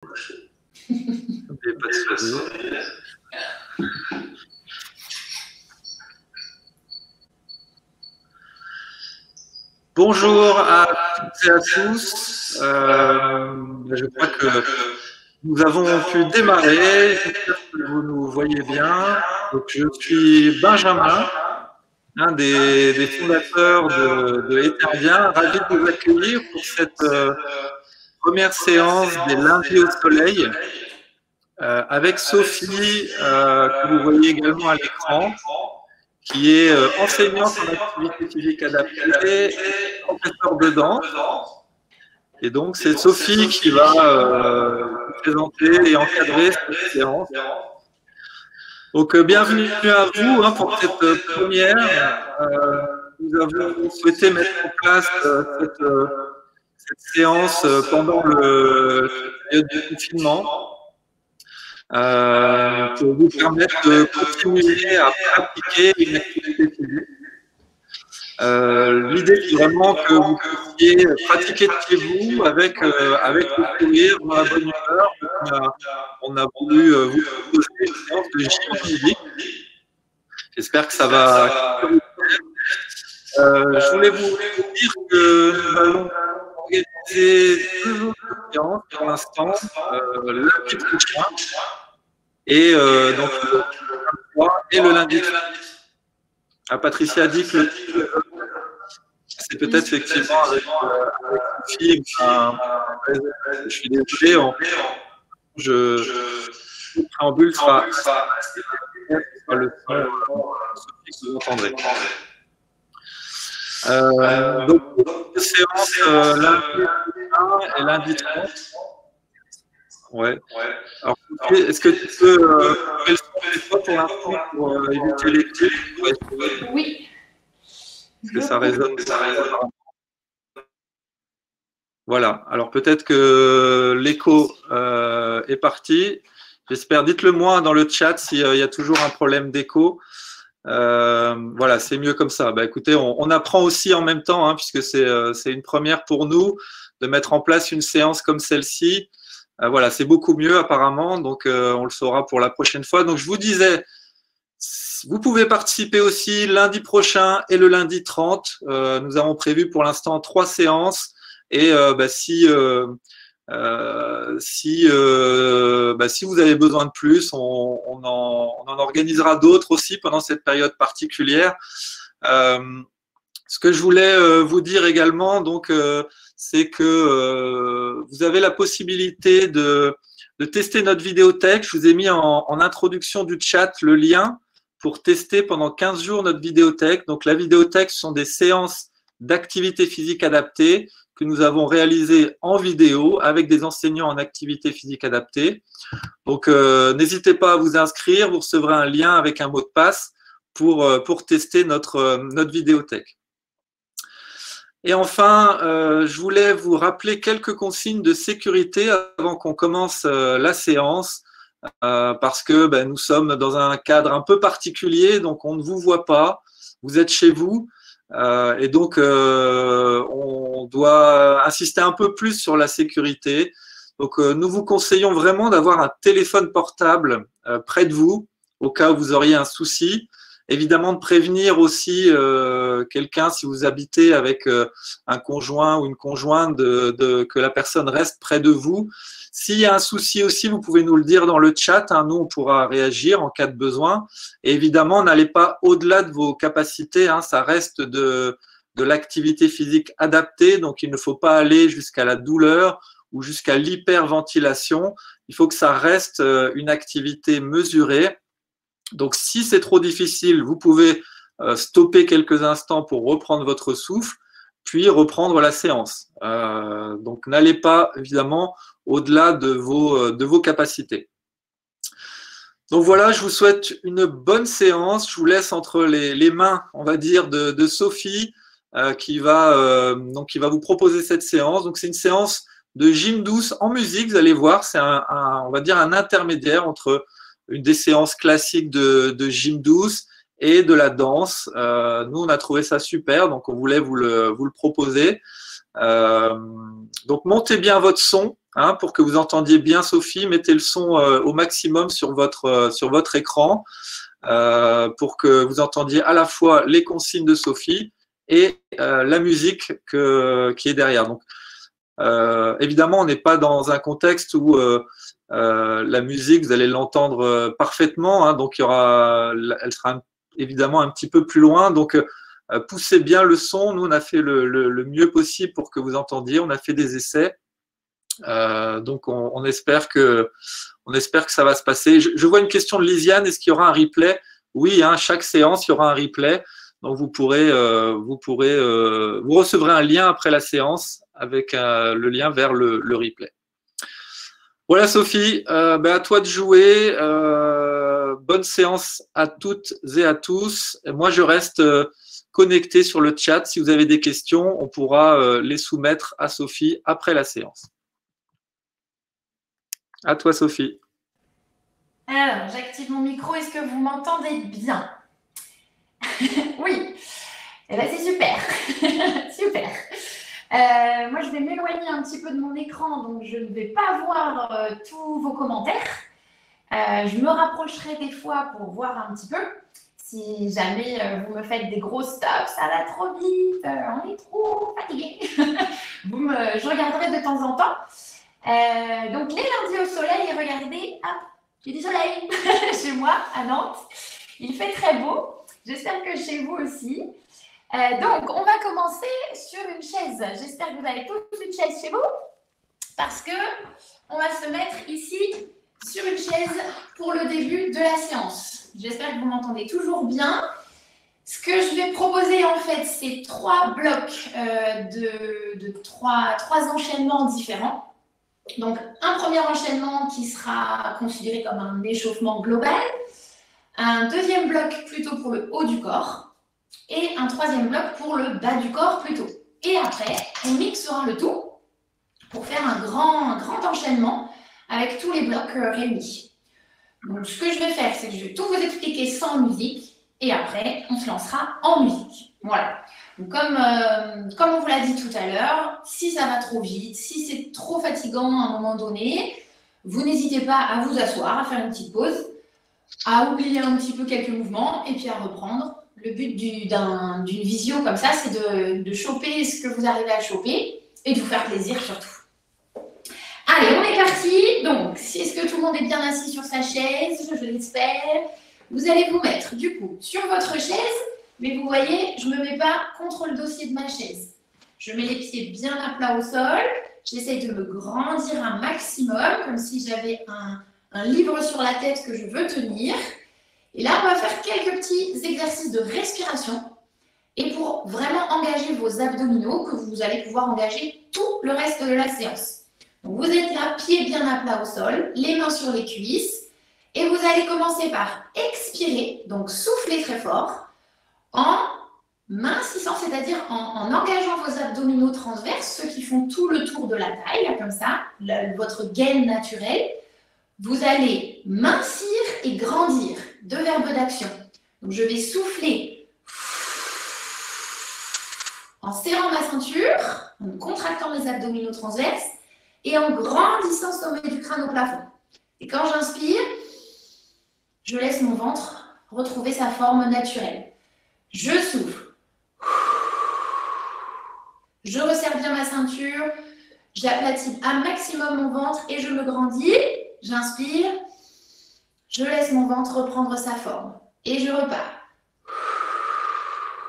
Pas de soucis. Bonjour à toutes et à tous. Je crois que nous avons pu démarrer. J'espère que vous nous voyez bien. Donc, je suis Benjamin, un des fondateurs de Etherbien. Ravi de vous accueillir pour cette première séance des lundis au soleil avec Sophie, que vous voyez également à l'écran, qui est enseignante en activité physique adaptée et professeure de danse. Et donc, c'est Sophie qui va vous présenter et encadrer cette séance. Donc, bienvenue à vous pour cette première. Nous avons souhaité mettre en place cette séance pendant le période du confinement pour vous permettre de continuer à pratiquer une activité physique. L'idée, c'est vraiment que vous puissiez pratiquer de chez vous avec le sourire, dans la bonne humeur. On a voulu vous proposer une séance de gym physique. J'espère que ça va. Je voulais vous dire que nous allons organiser 2 autres séances pour l'instant, lundi prochain et donc le 23 et le lundi. Patricia dit que c'est peut-être effectivement avec Sophie. Je suis désolé, le préambule sera le son Sophie que vous entendrez. Donc, séance lundi 1 et lundi 30. Ouais. Alors, est-ce que tu peux le son pour l'instant pour éviter les clics? Oui. Est-ce que ça résonne? Voilà. Alors, peut-être que l'écho est parti. J'espère. Dites-le moi dans le chat s'il y a toujours un problème d'écho. Voilà, c'est mieux comme ça. Écoutez, on apprend aussi en même temps, puisque c'est une première pour nous de mettre en place une séance comme celle-ci. Voilà, c'est beaucoup mieux apparemment, donc on le saura pour la prochaine fois. Donc je vous disais, vous pouvez participer aussi lundi prochain et le lundi 30. Nous avons prévu pour l'instant 3 séances et si vous avez besoin de plus, on en organisera d'autres aussi pendant cette période particulière. Ce que je voulais vous dire également, donc, c'est que vous avez la possibilité de tester notre vidéothèque. Je vous ai mis en introduction du chat le lien pour tester pendant 15 jours notre vidéothèque. Donc, la vidéothèque, ce sont des séances d'activité physique adaptée que nous avons réalisées en vidéo avec des enseignants en activité physique adaptée. Donc, n'hésitez pas à vous inscrire. Vous recevrez un lien avec un mot de passe pour tester notre vidéothèque. Et enfin, je voulais vous rappeler quelques consignes de sécurité avant qu'on commence la séance, parce que nous sommes dans un cadre un peu particulier, donc on ne vous voit pas, vous êtes chez vous, et donc on doit insister un peu plus sur la sécurité. Donc nous vous conseillons vraiment d'avoir un téléphone portable près de vous, au cas où vous auriez un souci. Évidemment, de prévenir aussi quelqu'un, si vous habitez avec un conjoint ou une conjointe, que la personne reste près de vous. S'il y a un souci aussi, vous pouvez nous le dire dans le chat. Nous, on pourra réagir en cas de besoin. Et évidemment, n'allez pas au-delà de vos capacités. Ça reste de l'activité physique adaptée. Donc, il ne faut pas aller jusqu'à la douleur ou jusqu'à l'hyperventilation. Il faut que ça reste une activité mesurée. Donc, si c'est trop difficile, vous pouvez stopper quelques instants pour reprendre votre souffle, puis reprendre la séance. Donc, n'allez pas, évidemment, au-delà de vos capacités. Donc, voilà, je vous souhaite une bonne séance. Je vous laisse entre les mains, on va dire, de Sophie, qui va vous proposer cette séance. Donc, c'est une séance de gym douce en musique, vous allez voir. C'est on va dire, un intermédiaire entre une des séances classiques de gym douce et de la danse. Nous, on a trouvé ça super, donc on voulait vous le proposer. Donc, montez bien votre son hein, pour que vous entendiez bien Sophie. Mettez le son au maximum sur votre écran pour que vous entendiez à la fois les consignes de Sophie et la musique qui est derrière. Donc, évidemment, on n'est pas dans un contexte où la musique, vous allez l'entendre parfaitement, hein, donc elle sera évidemment un petit peu plus loin. Donc, poussez bien le son. Nous, on a fait le mieux possible pour que vous entendiez. On a fait des essais. Donc, on espère que ça va se passer. Je vois une question de Lisiane. Est-ce qu'il y aura un replay? Oui, hein, chaque séance, il y aura un replay. Donc, vous recevrez un lien après la séance avec le lien vers le replay. Voilà, Sophie, à toi de jouer. Bonne séance à toutes et à tous. Et moi, je reste connecté sur le chat. Si vous avez des questions, on pourra les soumettre à Sophie après la séance. À toi, Sophie. Alors, j'active mon micro. Est-ce que vous m'entendez bien? Oui. Eh bien, c'est super. Super. Moi, je vais m'éloigner un petit peu de mon écran, donc je ne vais pas voir tous vos commentaires. Je me rapprocherai des fois pour voir un petit peu. Si jamais vous me faites des gros stops, ça va trop vite, on est trop fatigué. Je regarderai de temps en temps. Donc, les lundis au soleil, regardez, j'ai du soleil chez moi à Nantes. Il fait très beau. J'espère que chez vous aussi. Donc, on va commencer sur une chaise. J'espère que vous avez tous une chaise chez vous parce que on va se mettre ici sur une chaise pour le début de la séance. J'espère que vous m'entendez toujours bien. Ce que je vais proposer, en fait, c'est 3 blocs de 3 enchaînements différents. Donc, un premier enchaînement qui sera considéré comme un échauffement global, un deuxième bloc plutôt pour le haut du corps, et un troisième bloc pour le bas du corps plutôt. Et après, on mixera le tout pour faire un grand enchaînement avec tous les blocs réunis. Donc, ce que je vais faire, c'est que je vais tout vous expliquer sans musique et après, on se lancera en musique. Voilà. Donc, comme on vous l'a dit tout à l'heure, si ça va trop vite, si c'est trop fatigant à un moment donné, vous n'hésitez pas à vous asseoir, à faire une petite pause, à oublier un petit peu quelques mouvements et puis à reprendre. Le but d'une visio comme ça, c'est de choper ce que vous arrivez à choper et de vous faire plaisir surtout. Allez, on est parti. Donc, est-ce que tout le monde est bien assis sur sa chaise? Je l'espère. Vous allez vous mettre du coup sur votre chaise, mais vous voyez, je ne me mets pas contre le dossier de ma chaise. Je mets les pieds bien à plat au sol. J'essaie de me grandir un maximum, comme si j'avais un livre sur la tête que je veux tenir. Et là, on va faire quelques petits exercices de respiration. Et pour vraiment engager vos abdominaux, que vous allez pouvoir engager tout le reste de la séance. Donc, vous êtes là, pieds bien à plat au sol, les mains sur les cuisses. Et vous allez commencer par expirer, donc souffler très fort, en mincissant, c'est-à-dire en engageant vos abdominaux transverses, ceux qui font tout le tour de la taille, là, comme ça, votre gaine naturelle. Vous allez mincir et grandir, 2 verbes d'action. Donc, je vais souffler en serrant ma ceinture, en contractant mes abdominaux transverses et en grandissant le sommet du crâne au plafond. Et quand j'inspire, je laisse mon ventre retrouver sa forme naturelle. Je souffle. Je resserre bien ma ceinture, j'aplatis un maximum mon ventre et je me grandis. J'inspire, je laisse mon ventre reprendre sa forme et je repars.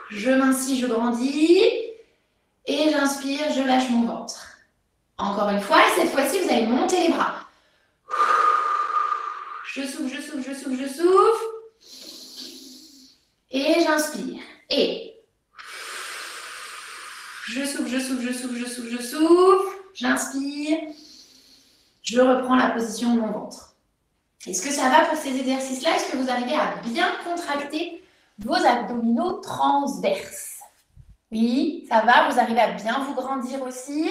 Je mincis, je grandis et j'inspire, je lâche mon ventre. Encore une fois, et cette fois-ci, vous allez monter les bras. Je souffle, je souffle, je souffle, je souffle. Et j'inspire. Et je souffle, je souffle, je souffle, je souffle, je souffle. J'inspire. Je reprends la position de mon ventre. Est-ce que ça va pour ces exercices-là? Est-ce que vous arrivez à bien contracter vos abdominaux transverses? Oui, ça va. Vous arrivez à bien vous grandir aussi?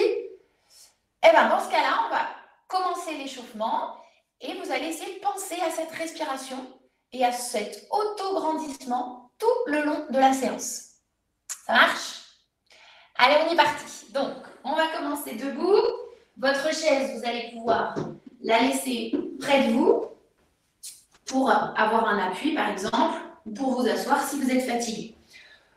Eh bien, dans ce cas-là, on va commencer l'échauffement et vous allez essayer de penser à cette respiration et à cet auto-grandissement tout le long de la séance. Ça marche? Allez, on est parti. Donc, on va commencer debout. Votre chaise, vous allez pouvoir la laisser près de vous pour avoir un appui, par exemple, ou pour vous asseoir si vous êtes fatigué.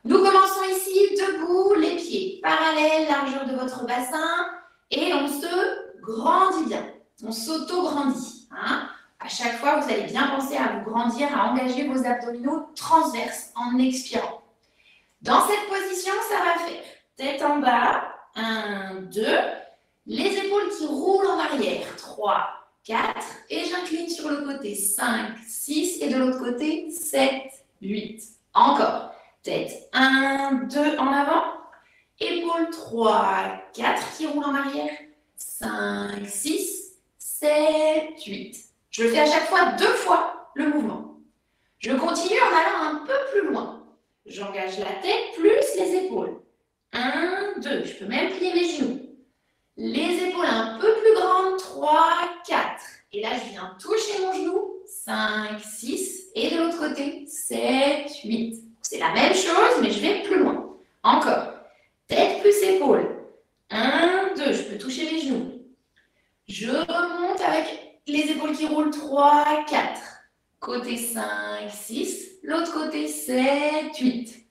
Nous commençons ici, debout, les pieds parallèles, largeur de votre bassin, et on se grandit bien. On s'auto-grandit. Hein. À chaque fois, vous allez bien penser à vous grandir, à engager vos abdominaux transverses en expirant. Dans cette position, ça va faire tête en bas, 1, 2, les épaules qui roulent en arrière, 3, 4, et j'incline sur le côté, 5, 6, et de l'autre côté, 7, 8. Encore, tête 1, 2 en avant, épaules 3, 4 qui roulent en arrière, 5, 6, 7, 8. Je le fais à chaque fois 2 fois le mouvement. Je continue en allant un peu plus loin. J'engage la tête plus les épaules. 1, 2. Je peux même plier mes genoux. Les épaules un peu plus grandes. 3, 4. Et là, je viens toucher mon genou. 5, 6. Et de l'autre côté, 7, 8. C'est la même chose, mais je vais plus loin. Encore. Tête plus épaules. 1, 2. Je peux toucher mes genoux. Je remonte avec les épaules qui roulent. 3, 4. Côté 5, 6. L'autre côté, 7, 8.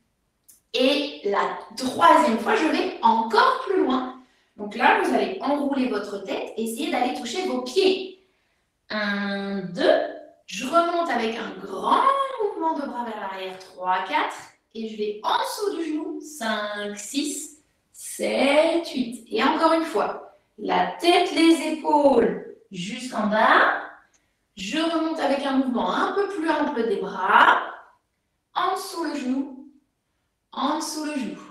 Et la troisième fois, je vais encore plus loin. Donc là, vous allez enrouler votre tête et essayer d'aller toucher vos pieds. 1, 2. Je remonte avec un grand mouvement de bras vers l'arrière. 3, 4. Et je vais en dessous du genou. 5, 6, 7, 8. Et encore une fois, la tête, les épaules jusqu'en bas. Je remonte avec un mouvement un peu plus ample des bras. En dessous le genou, en dessous le genou.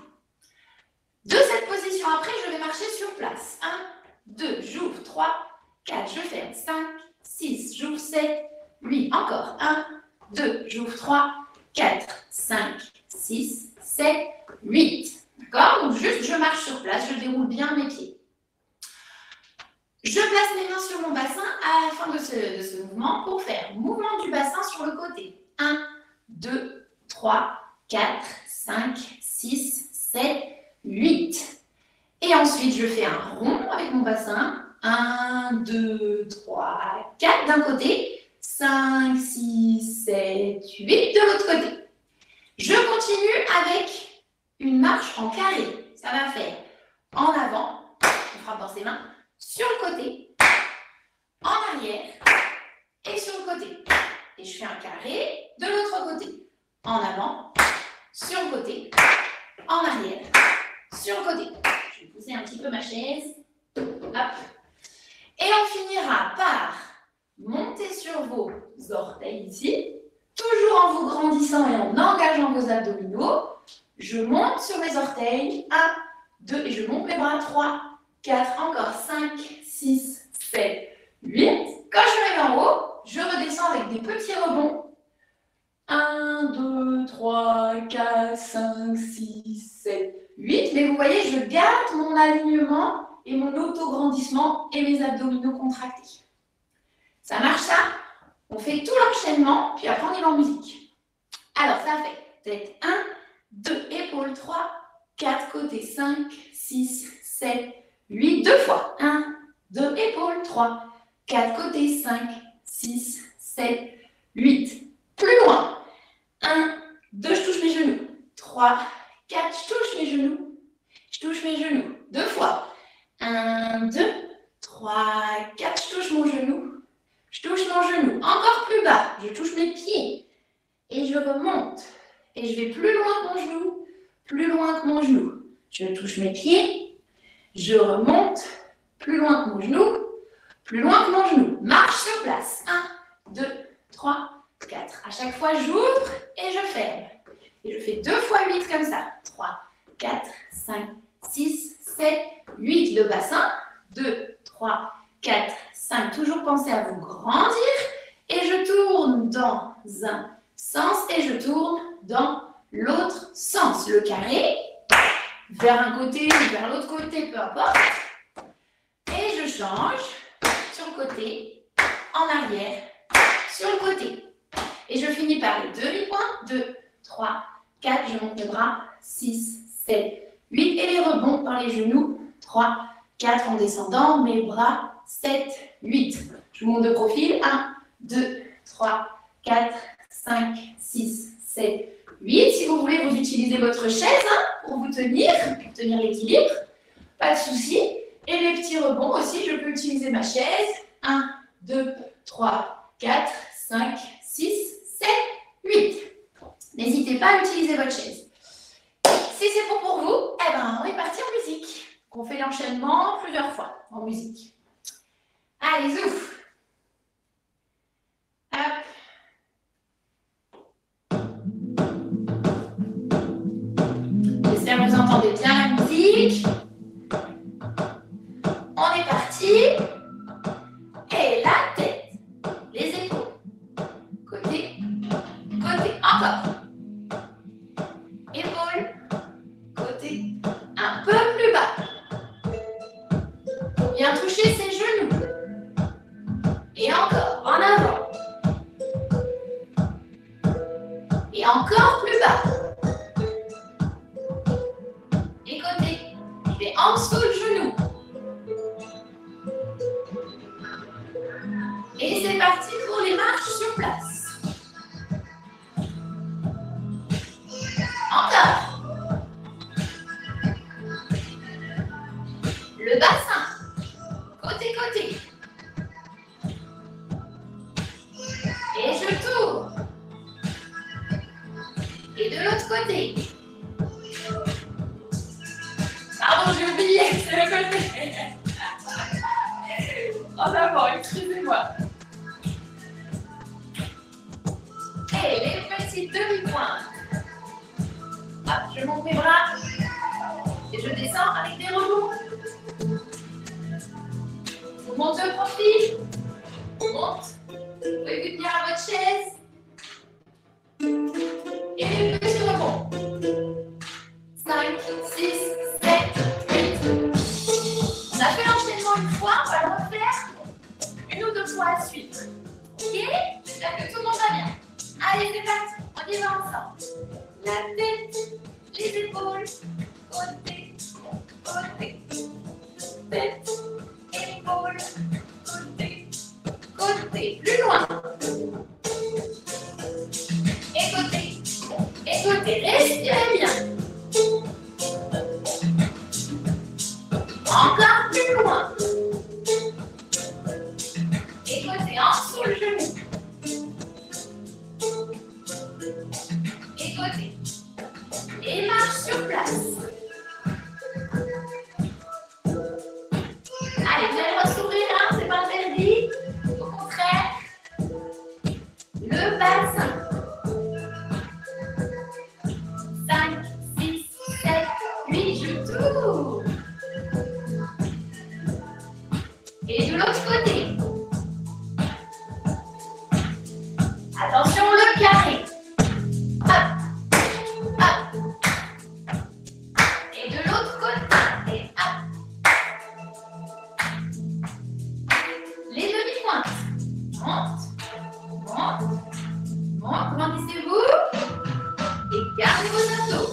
De cette position, après, je vais marcher sur place. 1, 2, j'ouvre, 3, 4, je ferme, 5, 6, j'ouvre, 7, 8, encore, 1, 2, j'ouvre, 3, 4, 5, 6, 7, 8. D'accord? Donc, juste, je marche sur place, je déroule bien mes pieds. Je place mes mains sur mon bassin à la fin de ce mouvement pour faire mouvement du bassin sur le côté. 1, 2, 3, 4, 5, 6, 7, 8. Et ensuite, je fais un rond avec mon bassin. 1, 2, 3, 4 d'un côté. 5, 6, 7, 8 de l'autre côté. Je continue avec une marche en carré. Ça va faire en avant, on frappe dans ses mains, sur le côté, en arrière et sur le côté. Et je fais un carré de l'autre côté. En avant, sur le côté, en arrière, sur le côté. Je vais pousser un petit peu ma chaise. Hop. Et on finira par monter sur vos orteils ici, toujours en vous grandissant et en engageant vos abdominaux. Je monte sur mes orteils. 1, 2, et je monte mes bras. 3, 4, encore 5, 6, 7, 8. Quand je me mets en haut, je redescends avec des petits rebonds. 1, 2, 3, 4, 5, 6, 7, 8. Mais vous voyez, je garde mon alignement et mon auto-grandissement et mes abdominaux contractés. Ça marche ça? On fait tout l'enchaînement, puis après on y va en musique. Alors, ça fait tête 1, 2, épaules 3, 4 côtés 5, 6, 7, 8. Deux fois. 1, 2, épaules 3, 4 côtés 5, 6, 7, 8. Plus loin. 1, 2, je touche mes genoux. 3, 4, je touche mes genoux. Je touche mes genoux. Deux fois. 1, 2, 3, 4, je touche mon genou. Je touche mon genou. Encore plus bas. Je touche mes pieds. Et je remonte. Et je vais plus loin que mon genou. Plus loin que mon genou. Je touche mes pieds. Je remonte. Plus loin que mon genou. Plus loin que mon genou. Marche sur place. 1, 2, 3, 4. À chaque fois, j'ouvre et je ferme. Et je fais 2 fois 8 comme ça. 3, 4, 5, 6, 7, 8. Le bassin. 2, 3, 4, 5. Toujours pensez à vous grandir. Et je tourne dans un sens et je tourne dans l'autre sens. Le carré, vers un côté ou vers l'autre côté, peu importe. Et je change sur le côté, en arrière, sur le côté. Et je finis par le demi-point. 2, 3, 4, je monte les bras. 6, 7, 8. Et les rebonds par les genoux. 3, 4 en descendant, mes bras, 7, 8. Je monte de profil, 1, 2, 3, 4, 5, 6, 7, 8. Si vous voulez, vous utilisez votre chaise pour vous tenir l'équilibre, pas de souci. Et les petits rebonds aussi, je peux utiliser ma chaise, 1, 2, 3, 4, 5, 6, 7, 8. N'hésitez pas à utiliser votre chaise. Si c'est bon pour vous, eh ben, on est parti en musique. On fait l'enchaînement plusieurs fois en musique. Allez, souffle. Hop. J'espère que vous entendez bien la musique. On est parti. Et la tête, les épaules. Côté, côté, encore. Épaules, côté, un peu plus bas. Bien toucher ses genoux. Et encore, en avant. Et encore plus bas. Et côté, je vais en dessous le genou. Et c'est parti pour les marches sur place. Encore. Le bassin. Côté, côté. Et je tourne. Et de l'autre côté. Pardon, j'ai oublié, c'est le côté. En avant, excusez-moi. Et les petites demi-pointes. Hop, je monte mes bras. Et je descends avec des rebonds. On monte de profil. On monte. Vous pouvez vous tenir à votre chaise. Et les petits rebonds. 5, 6, 7, 8. On a fait l'enchaînement une fois, on va le refaire une ou deux fois à suivre. Ok? J'espère que tout le monde va bien. Allez, c'est parti, on y va ensemble. La tête, les épaules, côté, côté. Tête, épaules, côté, côté. Plus loin. Et côté, respirez bien. Encore plus loin. Et côté, en dessous le genou. Et côté. Et marche sur place. Allez, vous allez ressourire, hein, c'est pas interdit. Au contraire. Le bassin. 5, 6, 7, 8, je tourne. Et de l'autre côté. Attention, le carré. Hop, hop. Et de l'autre côté. Et hop. Les demi-pointes. Monte, monte, monte. Grandissez-vous. Et gardez vos abdos.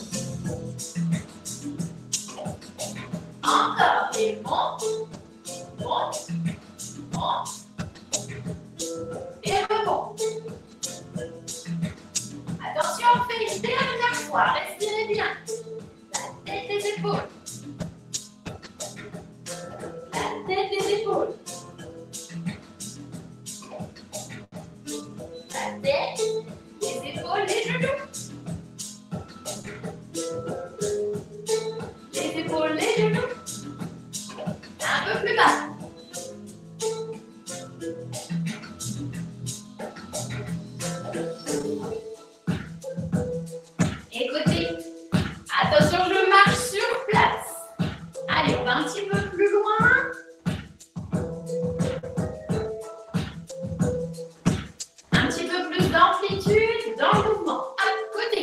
Encore. Et monte, monte, monte. Et rebond. Attention, on fait une dernière fois. Respirez bien. La tête des épaules. La tête des épaules. La tête, les épaules, les genoux. Les épaules, les genoux. Un peu plus bas. Et côté. Attention, je marche sur place. Allez, on va un petit peu plus loin. Un petit peu plus d'amplitude dans le mouvement. À côté.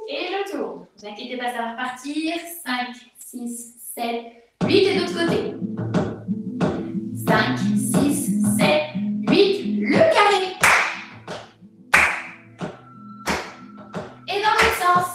Et je tourne. Ne vous inquiétez pas, ça va repartir. 5, 6, 7, 8 et de l'autre côté. 5, 6, 7, 8, le carré. Et dans l'autre sens.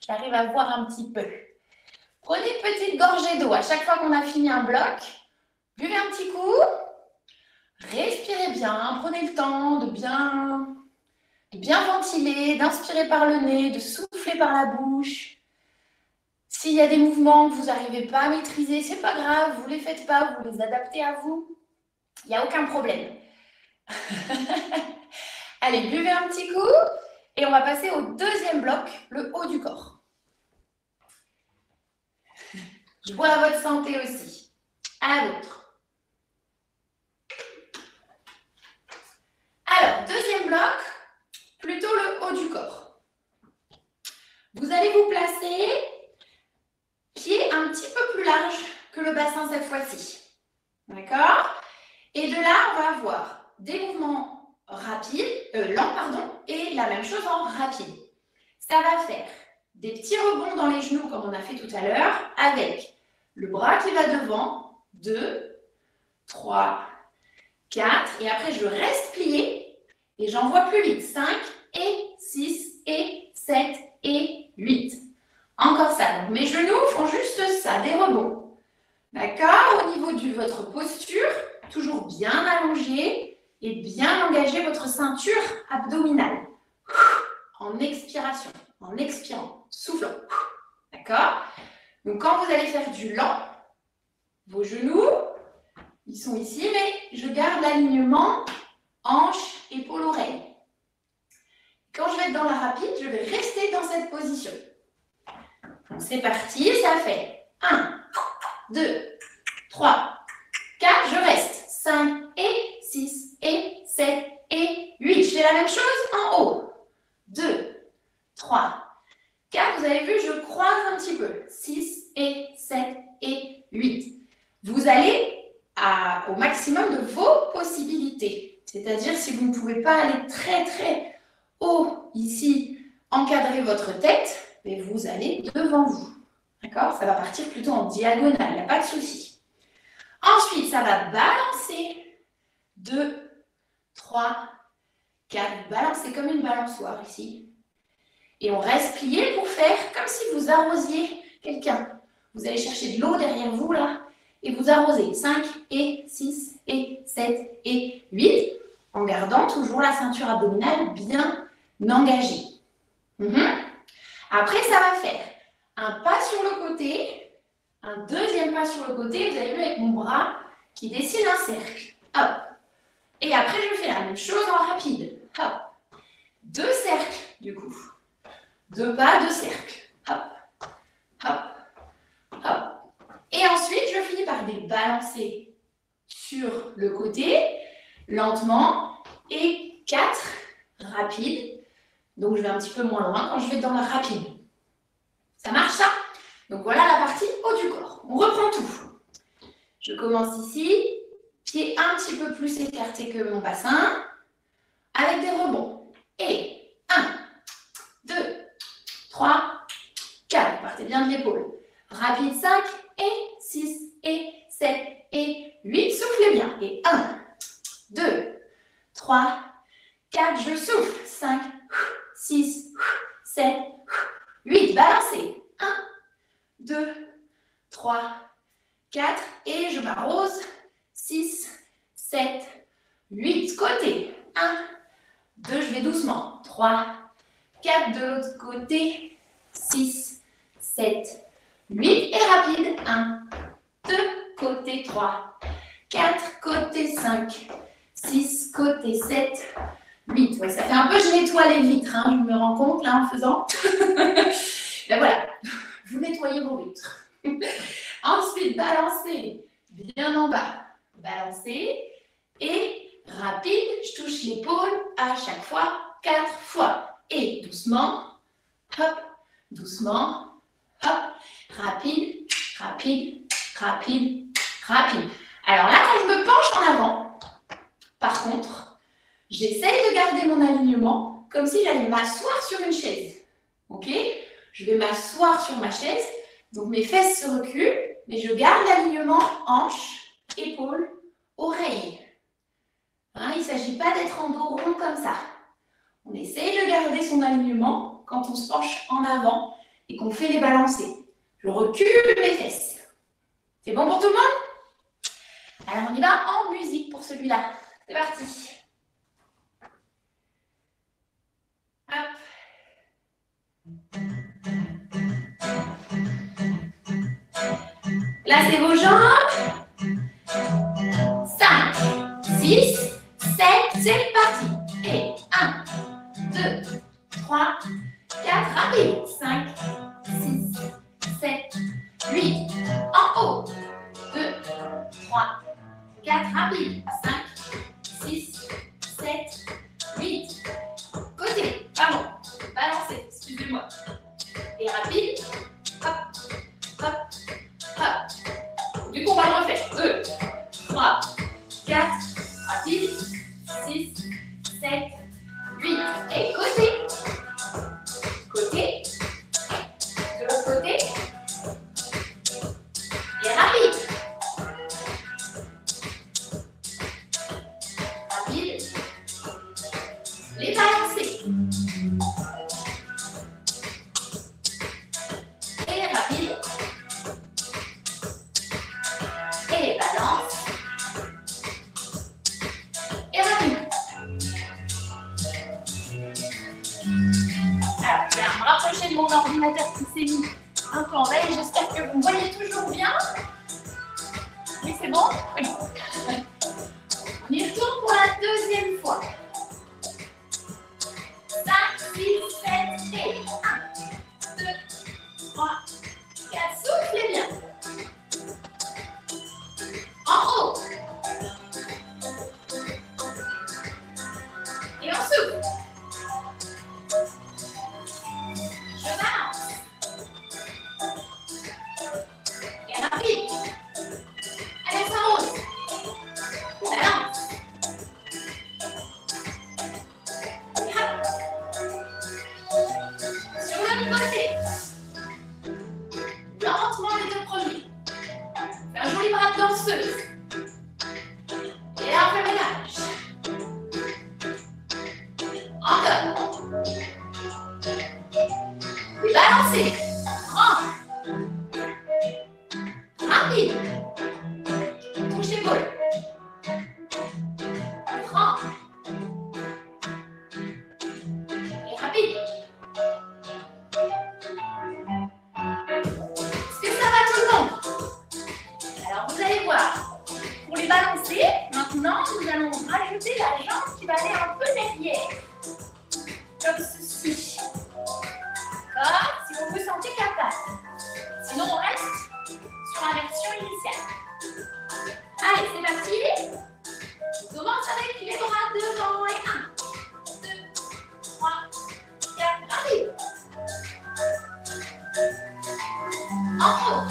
J'arrive à voir un petit peu. Prenez une petite gorgée d'eau. À chaque fois qu'on a fini un bloc, buvez un petit coup. Respirez bien. Prenez le temps de bien ventiler, d'inspirer par le nez, de souffler par la bouche. S'il y a des mouvements que vous n'arrivez pas à maîtriser, ce n'est pas grave, vous ne les faites pas, vous les adaptez à vous. Il n'y a aucun problème. Allez, buvez un petit coup et on va passer au deuxième bloc, le haut du corps. Je bois à votre santé aussi, à la vôtre. Alors, deuxième bloc, plutôt le haut du corps. Vous allez vous placer pied un petit peu plus large que le bassin cette fois-ci. D'accord? Et de là, on va avoir des mouvements lents, et la même chose en rapide. Ça va faire des petits rebonds dans les genoux, comme on a fait tout à l'heure, avec le bras qui va devant, 2, 3, 4, et après je reste plié, et j'envoie plus vite, 5, et 6, et 7, et 8. Encore ça, donc mes genoux font juste ça, des rebonds. D'accord? Au niveau de votre posture, toujours bien allongé et bien engager votre ceinture abdominale. En expiration, en expirant, soufflant. D'accord? Donc quand vous allez faire du lent, vos genoux, ils sont ici, mais je garde l'alignement hanche, épaule, oreille. Quand je vais être dans la rapide, je vais rester dans cette position. Donc c'est parti, ça fait 1, 2, 3, 4, je reste. 5 et 6 et 7 et 8. Je fais la même chose en haut. 2, 3, 4. Vous avez vu, je croise un petit peu. 6 et 7 et 8. Vous allez au maximum de vos possibilités. C'est-à-dire, si vous ne pouvez pas aller très très haut ici, encadrer votre tête, mais vous allez devant vous. D'accord? Ça va partir plutôt en diagonale, il n'y a pas de souci. Ensuite, ça va balancer. 2, 3, 4. Balancez comme une balançoire ici. Et on reste plié pour faire comme si vous arrosiez quelqu'un. Vous allez chercher de l'eau derrière vous là et vous arrosez. 5 et 6 et 7 et 8 en gardant toujours la ceinture abdominale bien engagée. Après, ça va faire un pas sur le côté, un deuxième pas sur le côté. Vous avez vu avec mon bras qui dessine un cercle. Hop. Et après, je fais la même chose en rapide. Hop. 2 cercles, du coup. 2 pas, 2 cercles. Hop. Hop. Hop. Et ensuite, je finis par débalancer sur le côté, lentement. Et 4, rapide. Donc, je vais un petit peu moins loin quand je vais dans la rapide. Ça marche, ça? Donc, voilà la partie haut du corps. On reprend tout. Je commence ici. Pied un petit peu plus écarté que mon bassin, avec des rebonds. Et 1, 2, 3, 4. Partez bien de l'épaule. Rapide, 5 et 6 et 7 et 8. Soufflez bien. Et 1, 2, 3, 4. Je souffle. 5, 6, 7, 8. Balancez. 1, 2, 3, 4. Et je m'arrose. 6, 7, 8. Côté. 1, 2, je vais doucement. 3, 4 de l'autre côté. 6, 7, 8. Et rapide. 1, 2, côté 3, 4, côté 5, 6, côté 7, 8. Ouais, ça fait un peu, je nettoie les vitres, hein, je me rends compte là en faisant. Ben voilà, vous nettoyez vos vitres. Ensuite, balancez bien en bas. Balancer et rapide, je touche l'épaule à chaque fois, 4 fois. Et doucement, hop, doucement, hop, rapide, rapide, rapide, rapide. Alors là, quand je me penche en avant, par contre, j'essaye de garder mon alignement comme si j'allais m'asseoir sur une chaise. Ok? Je vais m'asseoir sur ma chaise, donc mes fesses se reculent, mais je garde l'alignement hanche, épaule, oreille. Hein, il ne s'agit pas d'être en dos rond comme ça. On essaye de garder son alignement quand on se penche en avant et qu'on fait les balancés. Je recule les fesses. C'est bon pour tout le monde? Alors, on y va en musique pour celui-là. C'est parti. Hop. Là, c'est vos jambes. 5, 6, 7, c'est parti. Et 1, 2, 3, 4, rapide. 5, 6, 7, 8. En haut. 2, 3, 4, rapide. 5, 6, 7, 8. Côté, pardon. Balancez, excusez-moi. Et rapide. Hop, hop, hop. Du coup, on va le refaire. 2, 3, 4, rapide. 6, 7, 8. Et côté. Côté. De l'autre côté. Et rapide. Rapide. Les balancer. Et rapide. Et balance. Et rapide. Alors, je vais me rapprocher de mon ordinateur qui s'est mis un peu en veille. J'espère que vous me voyez toujours bien. Oui, c'est bon? Oui. On y retourne pour la deuxième fois. 5, 6, 7 et 1, 2, 3, 4. Soufflez bien. En haut. Et on souffle. Je balance. Et rapide. Allez, ça rose. Balance. Et hop. Sur l'autre côté. Lentement les deux premiers. Un joli bras de danseuse. Et là, on fait le ménage. Encore. Et balancez. Grand. Rapide. Touche l'épaule. Grand. Et rapide. Est-ce que ça va tout le monde? Alors, vous allez voir. Pour les balancer, maintenant, nous allons rajouter la jambe qui va aller un peu derrière. Comme ceci. D'accord? Si vous vous sentez capable. Sinon, on reste sur la version initiale. Allez, c'est parti. On commence avec les bras devant et 1, 2, 3, 4, rapide. En haut.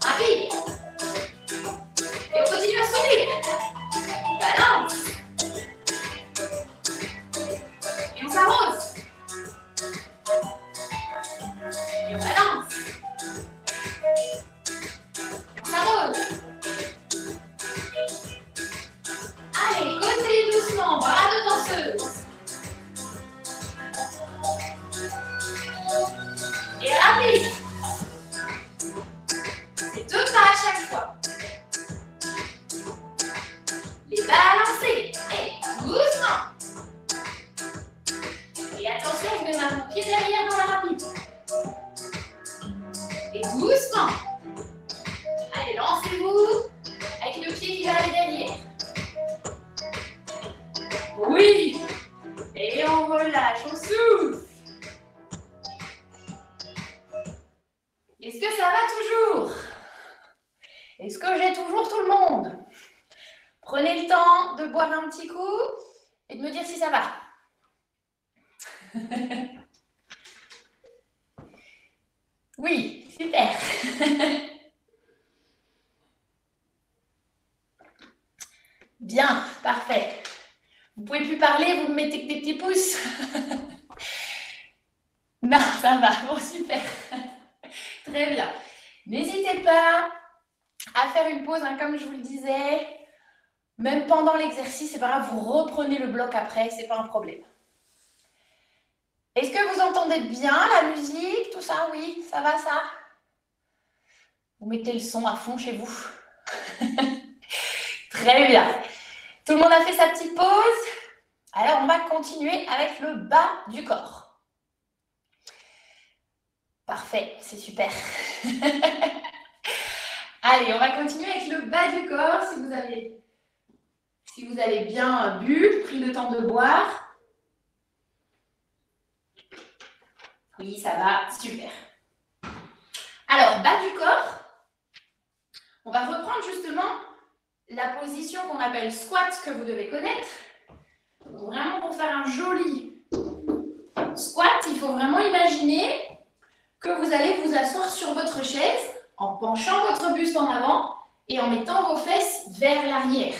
Rapide. Et on continue à sourire. Balance. Et on s'arrose. Et on balance. Et on s'arrose. Allez, côté doucement, bras de danseuse. Et rapide. C'est 2 pas à chaque fois. Les balancer. Et doucement. Et attention, je mets mon pied derrière dans la rapide. Et doucement. Allez, lancez-vous avec le pied qui va aller derrière. Oui. Et on relâche, on souffle. Est-ce que ça va toujours? Est-ce que j'ai toujours tout le monde? Prenez le temps de boire un petit coup et de me dire si ça va. Oui, super. Bien, parfait. Vous ne pouvez plus parler, vous me mettez que des petits pouces. Non, ça va, bon, super. Très bien. N'hésitez pas à faire une pause, hein, comme je vous le disais. Même pendant l'exercice, c'est pas grave, vous reprenez le bloc après, c'est pas un problème. Est-ce que vous entendez bien la musique, tout ça? Oui, ça va ça? Vous mettez le son à fond chez vous. Très bien. Tout le monde a fait sa petite pause? Alors, on va continuer avec le bas du corps. Parfait, c'est super. Allez, on va continuer avec le bas du corps. Si vous avez bien bu, pris le temps de boire. Oui, ça va, super. Alors, bas du corps, on va reprendre justement la position qu'on appelle squat que vous devez connaître. Donc, vraiment pour faire un joli squat, il faut vraiment imaginer que vous allez vous asseoir sur votre chaise en penchant votre buste en avant et en mettant vos fesses vers l'arrière.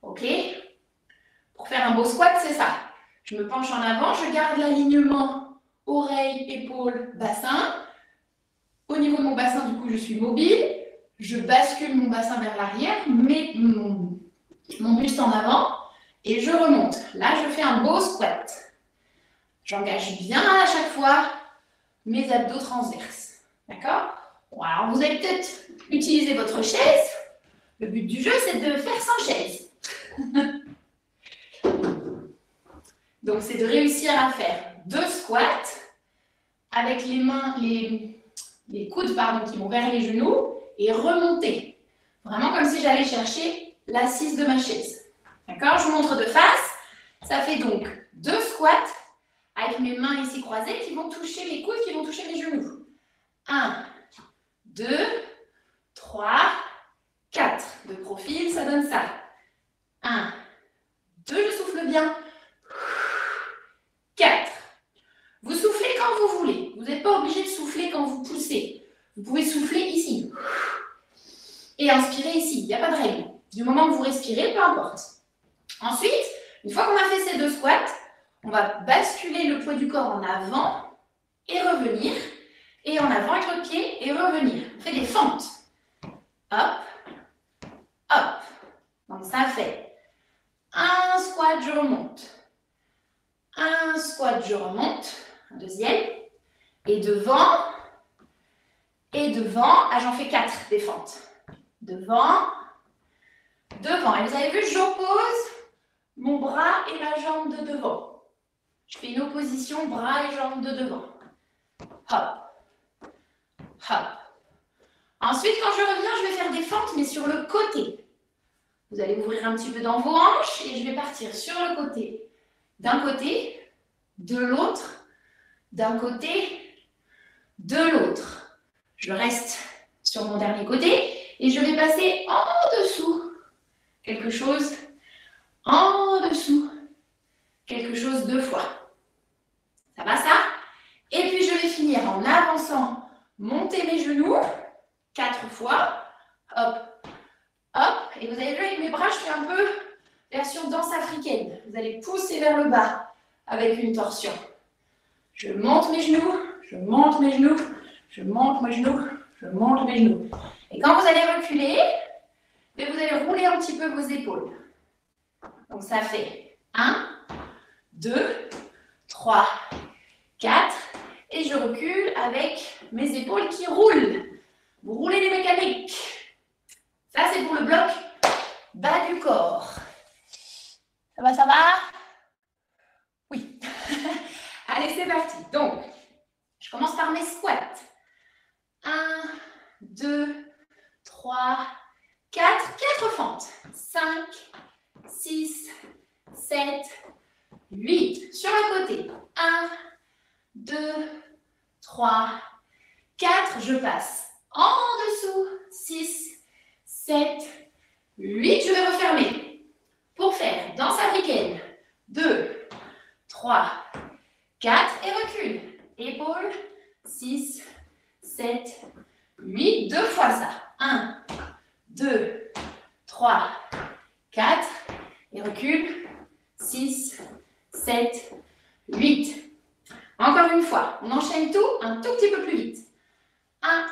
OK? Pour faire un beau squat, c'est ça. Je me penche en avant, je garde l'alignement oreille, épaule, bassin. Au niveau de mon bassin, du coup, je suis mobile. Je bascule mon bassin vers l'arrière, mets mon buste en avant et je remonte. Là, je fais un beau squat. J'engage bien à chaque fois mes abdos transverses. D'accord? Bon, alors, vous allez peut-être utiliser votre chaise. Le but du jeu, c'est de faire sans chaise. Donc, c'est de réussir à faire 2 squats avec les mains, les coudes qui vont vers les genoux et remonter. Vraiment comme si j'allais chercher l'assise de ma chaise. D'accord? Je vous montre de face. Ça fait donc 2 squats avec mes mains ici croisées qui vont toucher mes coudes, qui vont toucher mes genoux. 1, 2, 3, 4. De profil, ça donne ça. 1, 2, je souffle bien. 4. Vous soufflez quand vous voulez. Vous n'êtes pas obligé de souffler quand vous poussez. Vous pouvez souffler ici. Et inspirer ici. Il n'y a pas de règle. Du moment que vous respirez, peu importe. Ensuite, une fois qu'on a fait ces 2 squats, on va basculer le poids du corps en avant et revenir. Et en avant avec le pied et revenir. On fait des fentes. Hop, hop. Donc ça fait un squat, je remonte. Un squat, je remonte. Un deuxième. Et devant. Et devant. Ah, j'en fais 4 des fentes. Devant. Devant. Et vous avez vu, j'oppose mon bras et ma jambe de devant. Je fais une opposition bras et jambes de devant. Hop. Hop. Ensuite, quand je reviens, je vais faire des fentes, mais sur le côté. Vous allez ouvrir un petit peu dans vos hanches et je vais partir sur le côté. D'un côté, de l'autre, d'un côté, de l'autre. Je reste sur mon dernier côté et je vais passer en dessous. Quelque chose en dessous. Quelque chose 2 fois. Ça va ça? Et puis je vais finir en avançant, monter mes genoux 4 fois. Hop, hop. Et vous avez vu avec mes bras, je fais un peu version danse africaine. Vous allez pousser vers le bas avec une torsion. Je monte mes genoux, je monte mes genoux, je monte mes genoux, je monte mes genoux. Et quand vous allez reculer, vous allez rouler un petit peu vos épaules. Donc ça fait 1, 2, 3, 4. Et je recule avec mes épaules qui roulent. Vous roulez les mécaniques. Ça, c'est pour le bloc bas du corps. Ça va, ça va? Oui. Allez, c'est parti. Donc, je commence par mes squats. 1, 2, 3, 4. 4 fentes. 5, 6, 7, 8. Sur le côté. 1, 2, 3, 4. Je passe en dessous. 6, 7, 8. Je vais refermer. Pour faire danse africaine. 2, 3, 4. Et recule. Épaule. 6, 7, 8. 2 fois ça. 1, 2, 3, 4. Et recule. 6, 7, 8. Encore une fois, on enchaîne tout un tout petit peu plus vite. 1,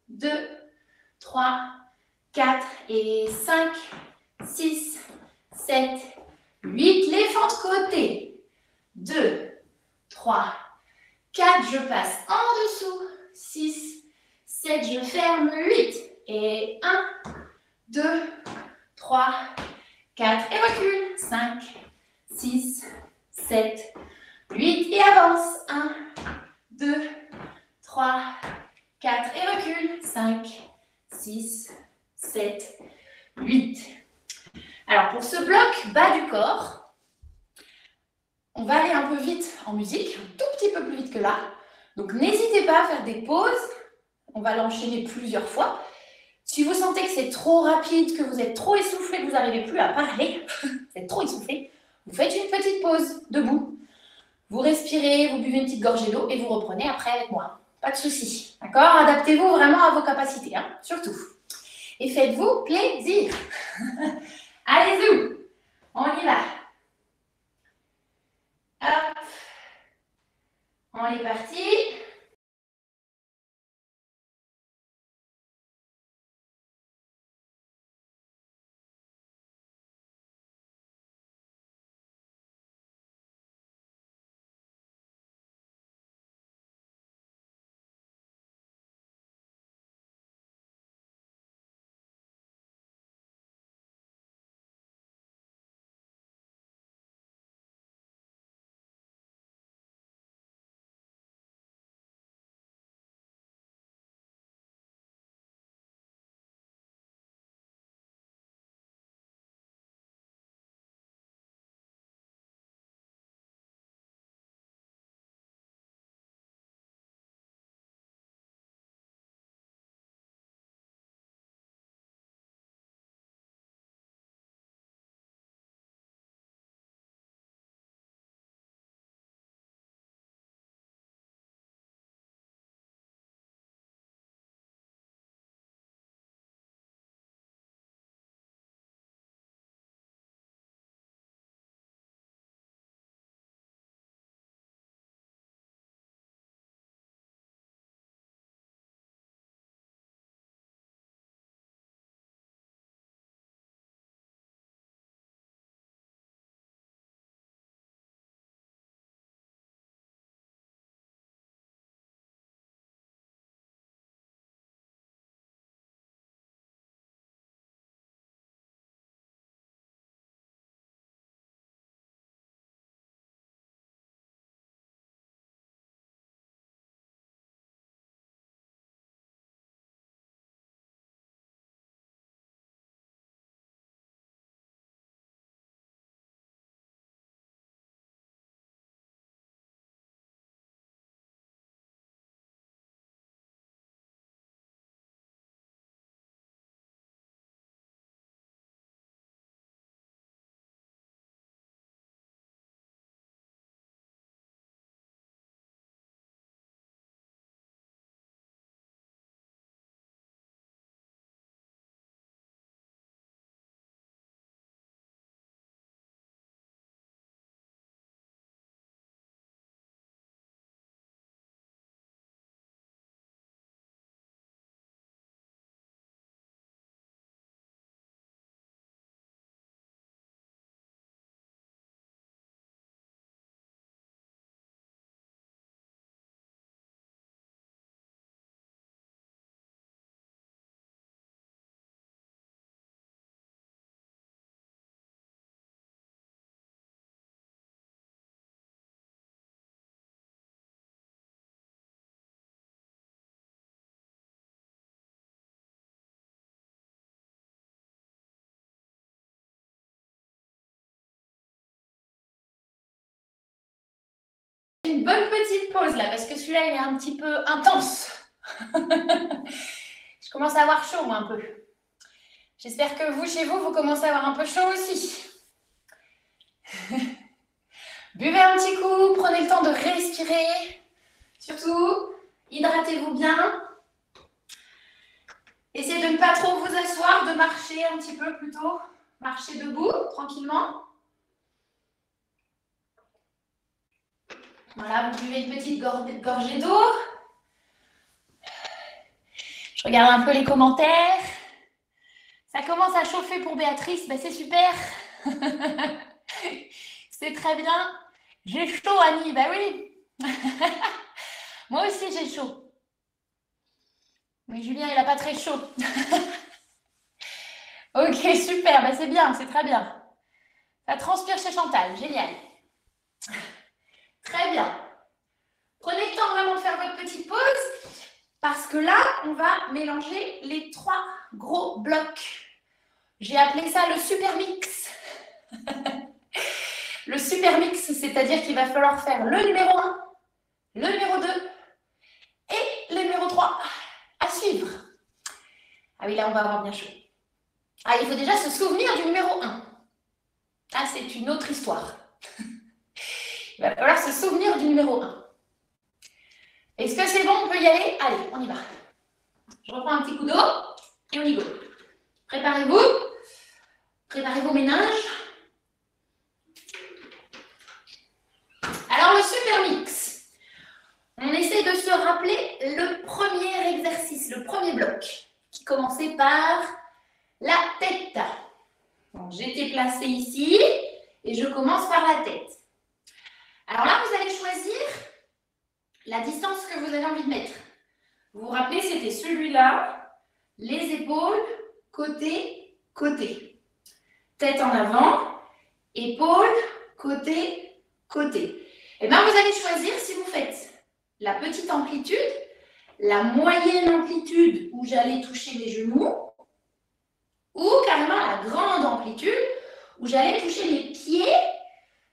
2, 3, 4 et 5, 6, 7, 8. Les fentes côté. 2, 3, 4, je passe en dessous, 6, 7, je ferme, 8, et 1, 2, 3, 4, et recule, 5, 6, 7, 8, et avance, 1, 2, 3, 4, et recule, 5, 6, 7, 8. Alors, pour ce bloc bas du corps, on va aller un peu vite en musique, un tout petit peu plus vite que là. Donc, n'hésitez pas à faire des pauses. On va l'enchaîner plusieurs fois. Si vous sentez que c'est trop rapide, que vous êtes trop essoufflé, que vous n'arrivez plus à parler, vous êtes trop essoufflé, vous faites une petite pause debout. Vous respirez, vous buvez une petite gorgée d'eau et vous reprenez après avec moi. Pas de souci. D'accord? Adaptez-vous vraiment à vos capacités, hein, surtout. Et faites-vous plaisir. Allez-y, on y va. Hop. On est parti. Une bonne petite pause là, parce que celui-là, il est un petit peu intense. Je commence à avoir chaud, moi, un peu. J'espère que vous, chez vous, vous commencez à avoir un peu chaud aussi. Buvez un petit coup, prenez le temps de respirer. Surtout, hydratez-vous bien. Essayez de ne pas trop vous asseoir, de marcher un petit peu plutôt. Marchez debout, tranquillement. Voilà, vous buvez une petite gorgée d'eau. Je regarde un peu les commentaires. Ça commence à chauffer pour Béatrice, ben, c'est super. C'est très bien. J'ai chaud, Annie, ben oui. Moi aussi, j'ai chaud. Mais Julien, il n'a pas très chaud. Ok, super, bah, c'est bien, c'est très bien. Ça transpire chez Chantal, génial. Très bien. Prenez le temps vraiment de faire votre petite pause parce que là, on va mélanger les 3 gros blocs. J'ai appelé ça le super mix. Le super mix, c'est-à-dire qu'il va falloir faire le numéro 1, le numéro 2 et le numéro 3 à suivre. Ah oui, là, on va avoir bien chaud. Ah, il faut déjà se souvenir du numéro 1. Ah, c'est une autre histoire. Il va falloir se souvenir du numéro 1. Est-ce que c'est bon? On peut y aller? Allez, on y va. Je reprends un petit coup d'eau et on y go. Préparez-vous. Préparez vos méninges. Alors, le super mix. On essaie de se rappeler le premier exercice, le premier bloc, qui commençait par la tête. Donc, j'étais placée ici et je commence par la tête. Alors là, vous allez choisir la distance que vous avez envie de mettre. Vous vous rappelez, c'était celui-là, les épaules, côté, côté. Tête en avant, épaules, côté, côté. Et bien, vous allez choisir si vous faites la petite amplitude, la moyenne amplitude où j'allais toucher les genoux, ou carrément la grande amplitude où j'allais toucher les pieds.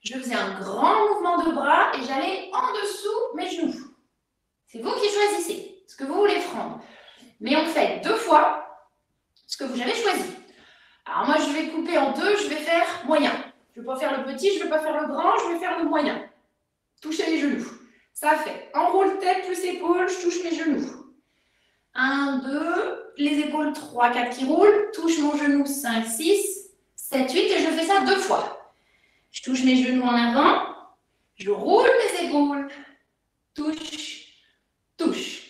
Je faisais un grand mouvement de bras et j'allais en dessous mes genoux. C'est vous qui choisissez ce que vous voulez prendre. Mais on fait 2 fois ce que vous avez choisi. Alors moi, je vais couper en 2, je vais faire moyen. Je ne vais pas faire le petit, je ne vais pas faire le grand, je vais faire le moyen. Toucher les genoux. Ça fait enroule tête plus épaules, je touche mes genoux. 1, 2, les épaules 3, 4 qui roulent, touche mon genou 5, 6, 7, 8 et je fais ça 2 fois. Je touche mes genoux en avant, je roule mes épaules, touche, touche.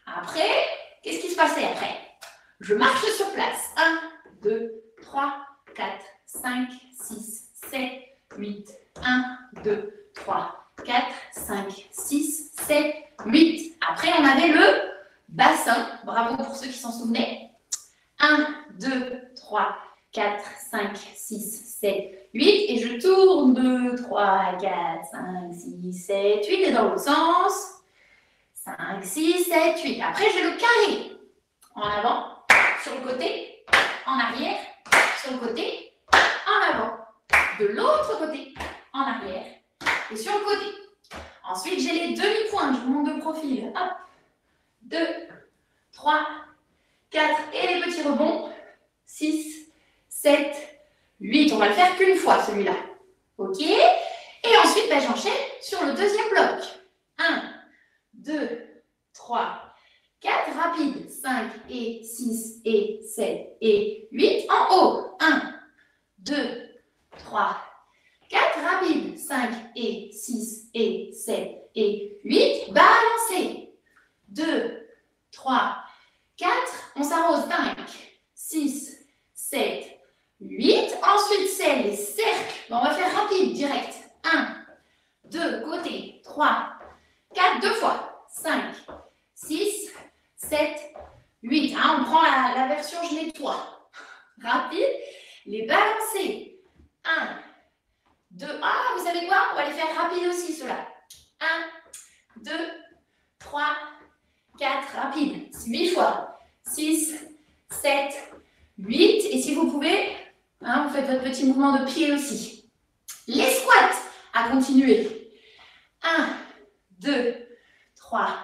Après, qu'est-ce qui se passait après? Je marche sur place. 1, 2, 3, 4, 5, 6, 7, 8. 1, 2, 3, 4, 5, 6, 7, 8. Après, on avait le bassin. Bravo pour ceux qui s'en souvenaient. 1, 2, 3, 4, 5, 6, 7, 8. Et je tourne 2, 3, 4, 5, 6, 7, 8. Et dans l'autre sens, 5, 6, 7, 8. Après, j'ai le carré. En avant, sur le côté, en arrière, sur le côté, en avant. De l'autre côté, en arrière et sur le côté. Ensuite, j'ai les demi-pointes. Je vous montre de profil. Hop. 2, 3, 4 et les petits rebonds. 6, 7, 8. On va le faire qu'une fois, celui-là. OK. Et ensuite, j'enchaîne sur le deuxième bloc. 1, 2, 3, 4. Rapide. 5 et 6 et 7 et 8. En haut. 1, 2, 3, 4. Rapide. 5 et 6 et 7 et 8. Balancez. 2, 3, 4. On s'arrose. 5, 6, 7, 8. Ensuite, c'est les cercles. On va faire rapide, direct. 1, 2, côté. 3, 4, 2 fois. 5, 6, 7, 8. On prend la version je nettoie. Rapide. Les balancer. 1, 2. Ah, vous savez quoi? On va les faire rapide aussi, ceux-là. 1, 2, 3, 4. Rapide. 8 fois. 6, 7, 8. Et si vous pouvez, vous faites votre petit mouvement de pied aussi. Les squats à continuer. 1, 2, 3,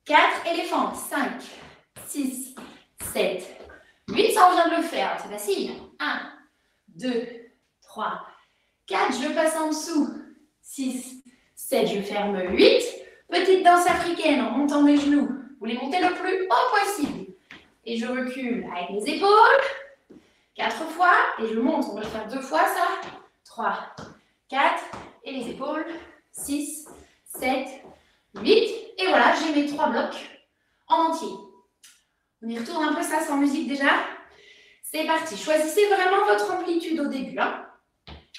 4. Éléphant. 5, 6, 7, 8. Ça, on vient de le faire. C'est facile. 1, 2, 3, 4. Je passe en dessous. 6, 7. Je ferme 8. Petite danse africaine en montant mes genoux. Vous les montez le plus haut possible. Et je recule avec mes épaules. 4 fois. Et je monte. On va le faire 2 fois ça. 3, 4. Et les épaules. 6, 7, 8. Et voilà, j'ai mes 3 blocs en entier. On y retourne un peu ça sans musique déjà. C'est parti. Choisissez vraiment votre amplitude au début.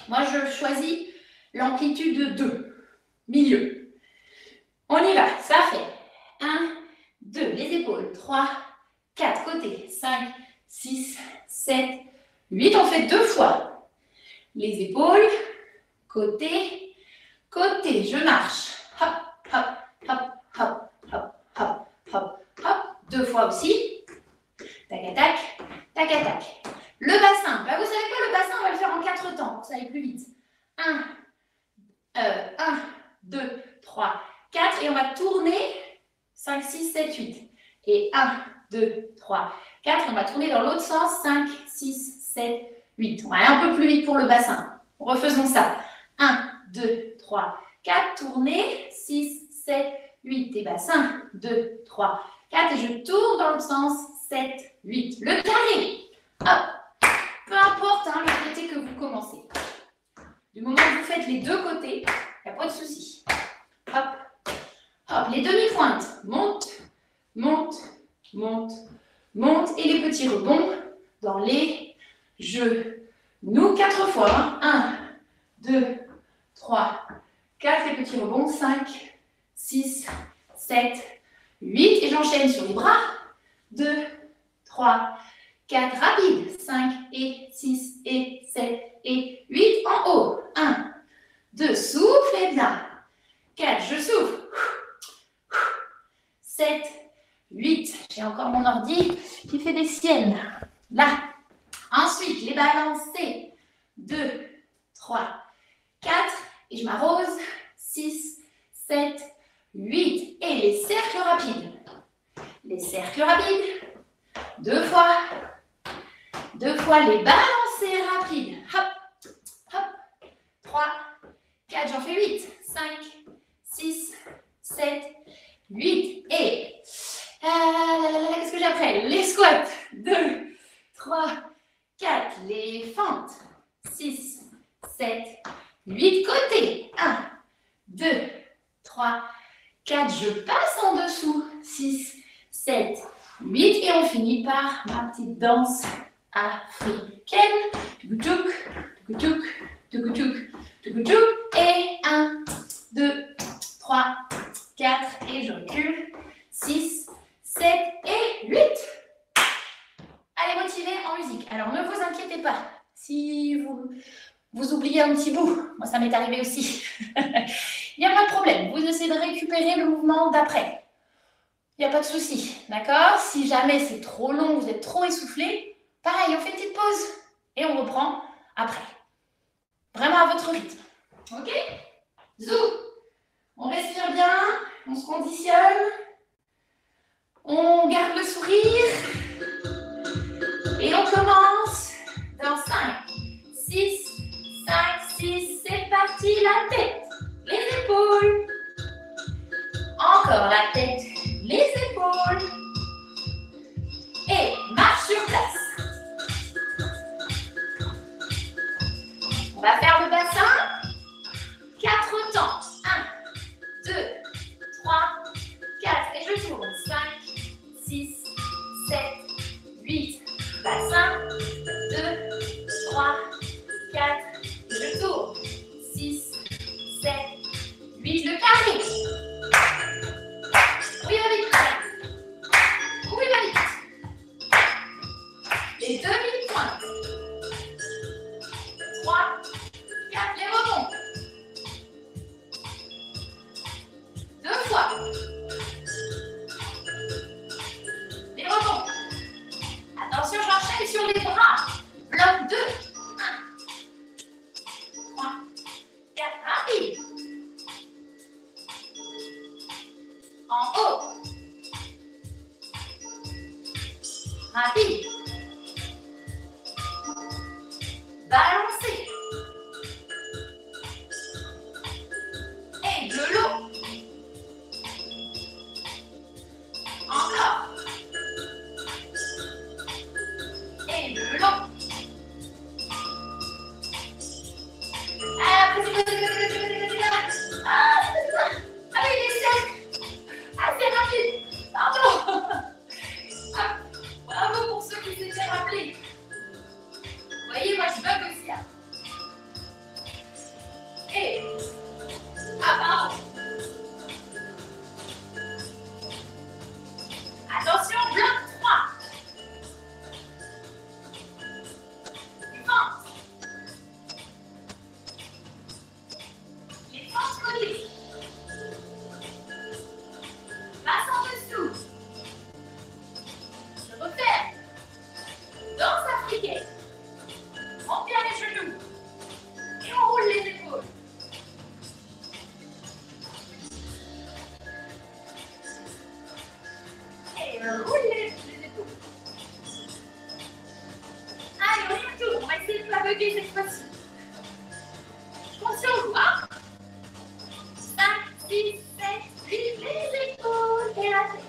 Moi, je choisis l'amplitude 2. Milieu. On y va, ça fait 1, 2, les épaules, 3, 4, côté, 5, 6, 7, 8. On fait 2 fois. Les épaules, côté, côté. Je marche. Hop, hop, hop, hop, hop, hop, hop, hop. 2 fois aussi. Tac, tac, tac, tac. Le bassin. Bah, vous savez quoi, le bassin, on va le faire en 4 temps pour que ça aille plus vite. 1, 2, 3, 4. Et on va tourner 5, 6, 7, 8. Et 1, 2, 3, 4. On va tourner dans l'autre sens. 5, 6, 7, 8. On va aller un peu plus vite pour le bassin. Refaisons ça. 1, 2, 3, 4. Tournez. 6, 7, 8. Et bassin. 2, 3, 4. Et je tourne dans le sens. 7, 8. Le carré. Hop. Peu importe hein, le côté que vous commencez. Du moment que vous faites les deux côtés, il n'y a pas de souci. Hop. Hop. Les demi-pointes. Monte, monte, monte, monte. Et les petits rebonds dans les genoux. 4 fois. 1, 2, 3, 4. Les petits rebonds. 5, 6, 7, 8. Et j'enchaîne sur les bras. 2, 3, 4. Rapide. 5 et 6 et 7 et 8. En haut. 1, 2. Soufflez bien. 4. Je souffle. 7, 8. J'ai encore mon ordi qui fait des siennes. Là. Ensuite, les balancer. 2, 3, 4. Et je m'arrose. 6, 7, 8. Et les cercles rapides. Les cercles rapides. 2 fois. 2 fois les balancer rapides. Hop, hop. 3, 4. J'en fais 8. 5, 6, 7, 8. Et qu'est-ce que j'ai après? Les squats. 2, 3, 4. Les fentes. 6, 7, 8. Côté. 1, 2, 3, 4. Je passe en dessous. 6, 7, 8. Et on finit par ma petite danse africaine. Tukutuk, tukutuk, tukutuk, tukutuk. Et 1, 2, 3, 4. Et je recule. 6, 7 et 8. Allez, motivez en musique. Alors, ne vous inquiétez pas. Si vous oubliez un petit bout, moi ça m'est arrivé aussi. Il n'y a pas de problème. Vous essayez de récupérer le mouvement d'après. Il n'y a pas de souci. D'accord? Si jamais c'est trop long, vous êtes trop essoufflé, pareil, on fait une petite pause. Et on reprend après. Vraiment à votre rythme. Ok? Zou. On respire bien. On se conditionne. On garde le sourire. Et on commence dans 5, 6, 5, 6. C'est parti. La tête, les épaules. Encore la tête, les épaules. Et marche sur place. On va faire le bassin. 4 temps. 1, 2, 3, 4. Et je tourne. 5, 6, 7, 8. Bassin. 2, 3, 4. Et je tourne. 6, 7, 8. Le carré. Oui, va vite. Oui, va vite. Les demi-pointes. 3, 4. Les rebonds. 2 fois. Les rebonds. Attention, j'enchaîne sur les bras. Bloc 2. 1, 3, 4. Rapide. En haut. Rapide. Balancer. Et de l'eau. Encore. Et de l'eau. Ah, oui, les cercles. Ah, c'est rapide. Pardon. Bravo pour ceux qui roulez les épaules. Allez, on y retourne. On va essayer de ne pas bugger cette fois-ci. Je pense sur vous. 5, 6, 7, 8, les épaules et la tête.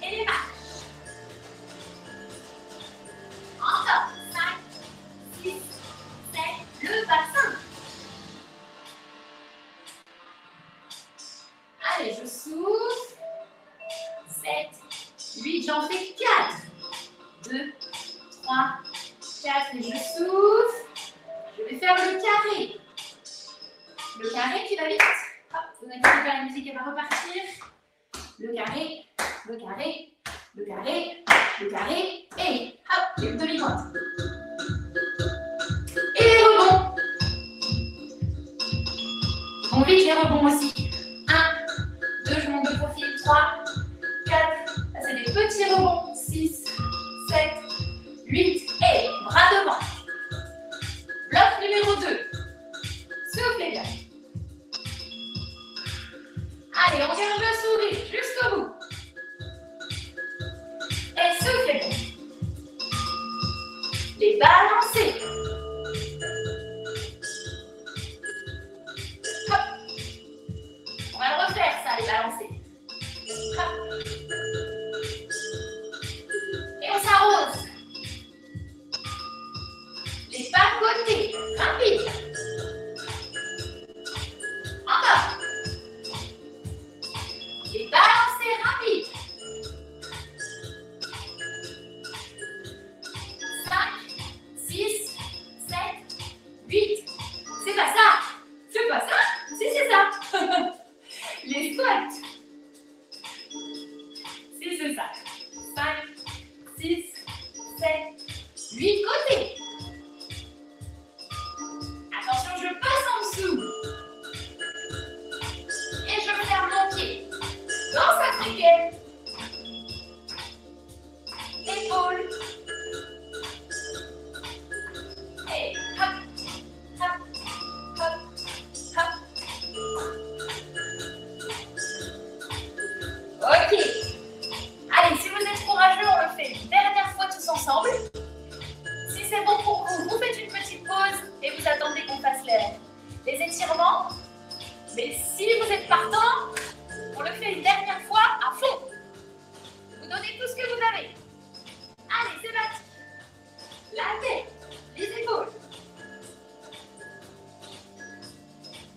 Et les marches. Encore. 5, 6, 7, le bassin. Allez, je souffle. 7, 8, j'en fais 4. 2, 3, 4 et je souffle. Je vais faire le carré. Le carré qui va vite. Hop, vous inquiétez pas, la musique elle va repartir. Le carré, le carré, le carré, le carré. Et hop, une demi-pointe. Et les rebonds. On vite les rebonds aussi. 1, 2, je monte de profil. 3, 4. Là, c'est des petits rebonds. 6, 7, 8. Et bras devant. Bloc numéro 2. Soufflez bien. Allez, on garde le sourire jusqu'au bout. Et soufflez bien. Les balancer. Hop. On va le refaire ça, les balancer. Hop. Et on s'arrose. Les pas de côté. Rapide. Encore. Les balancer rapide. 5, 6, 7, 8. C'est pas ça. C'est pas ça. Si, c'est ça. Les squats. Si, c'est ça. 5, 6, 7, 8 côtés. Attention, je passe en dessous. Et je ferme mon pied. Dans sa triquette. Épaule. Et hop, hop, hop, hop. Ok. Allez, si vous êtes courageux, on le fait une dernière fois tous ensemble. Si c'est bon pour vous, vous faites une petite pause et vous attendez qu'on fasse les étirements. Mais si vous êtes partant, on le fait une dernière fois à fond. Vous donnez tout ce que vous avez. Allez, c'est parti. La tête, les épaules.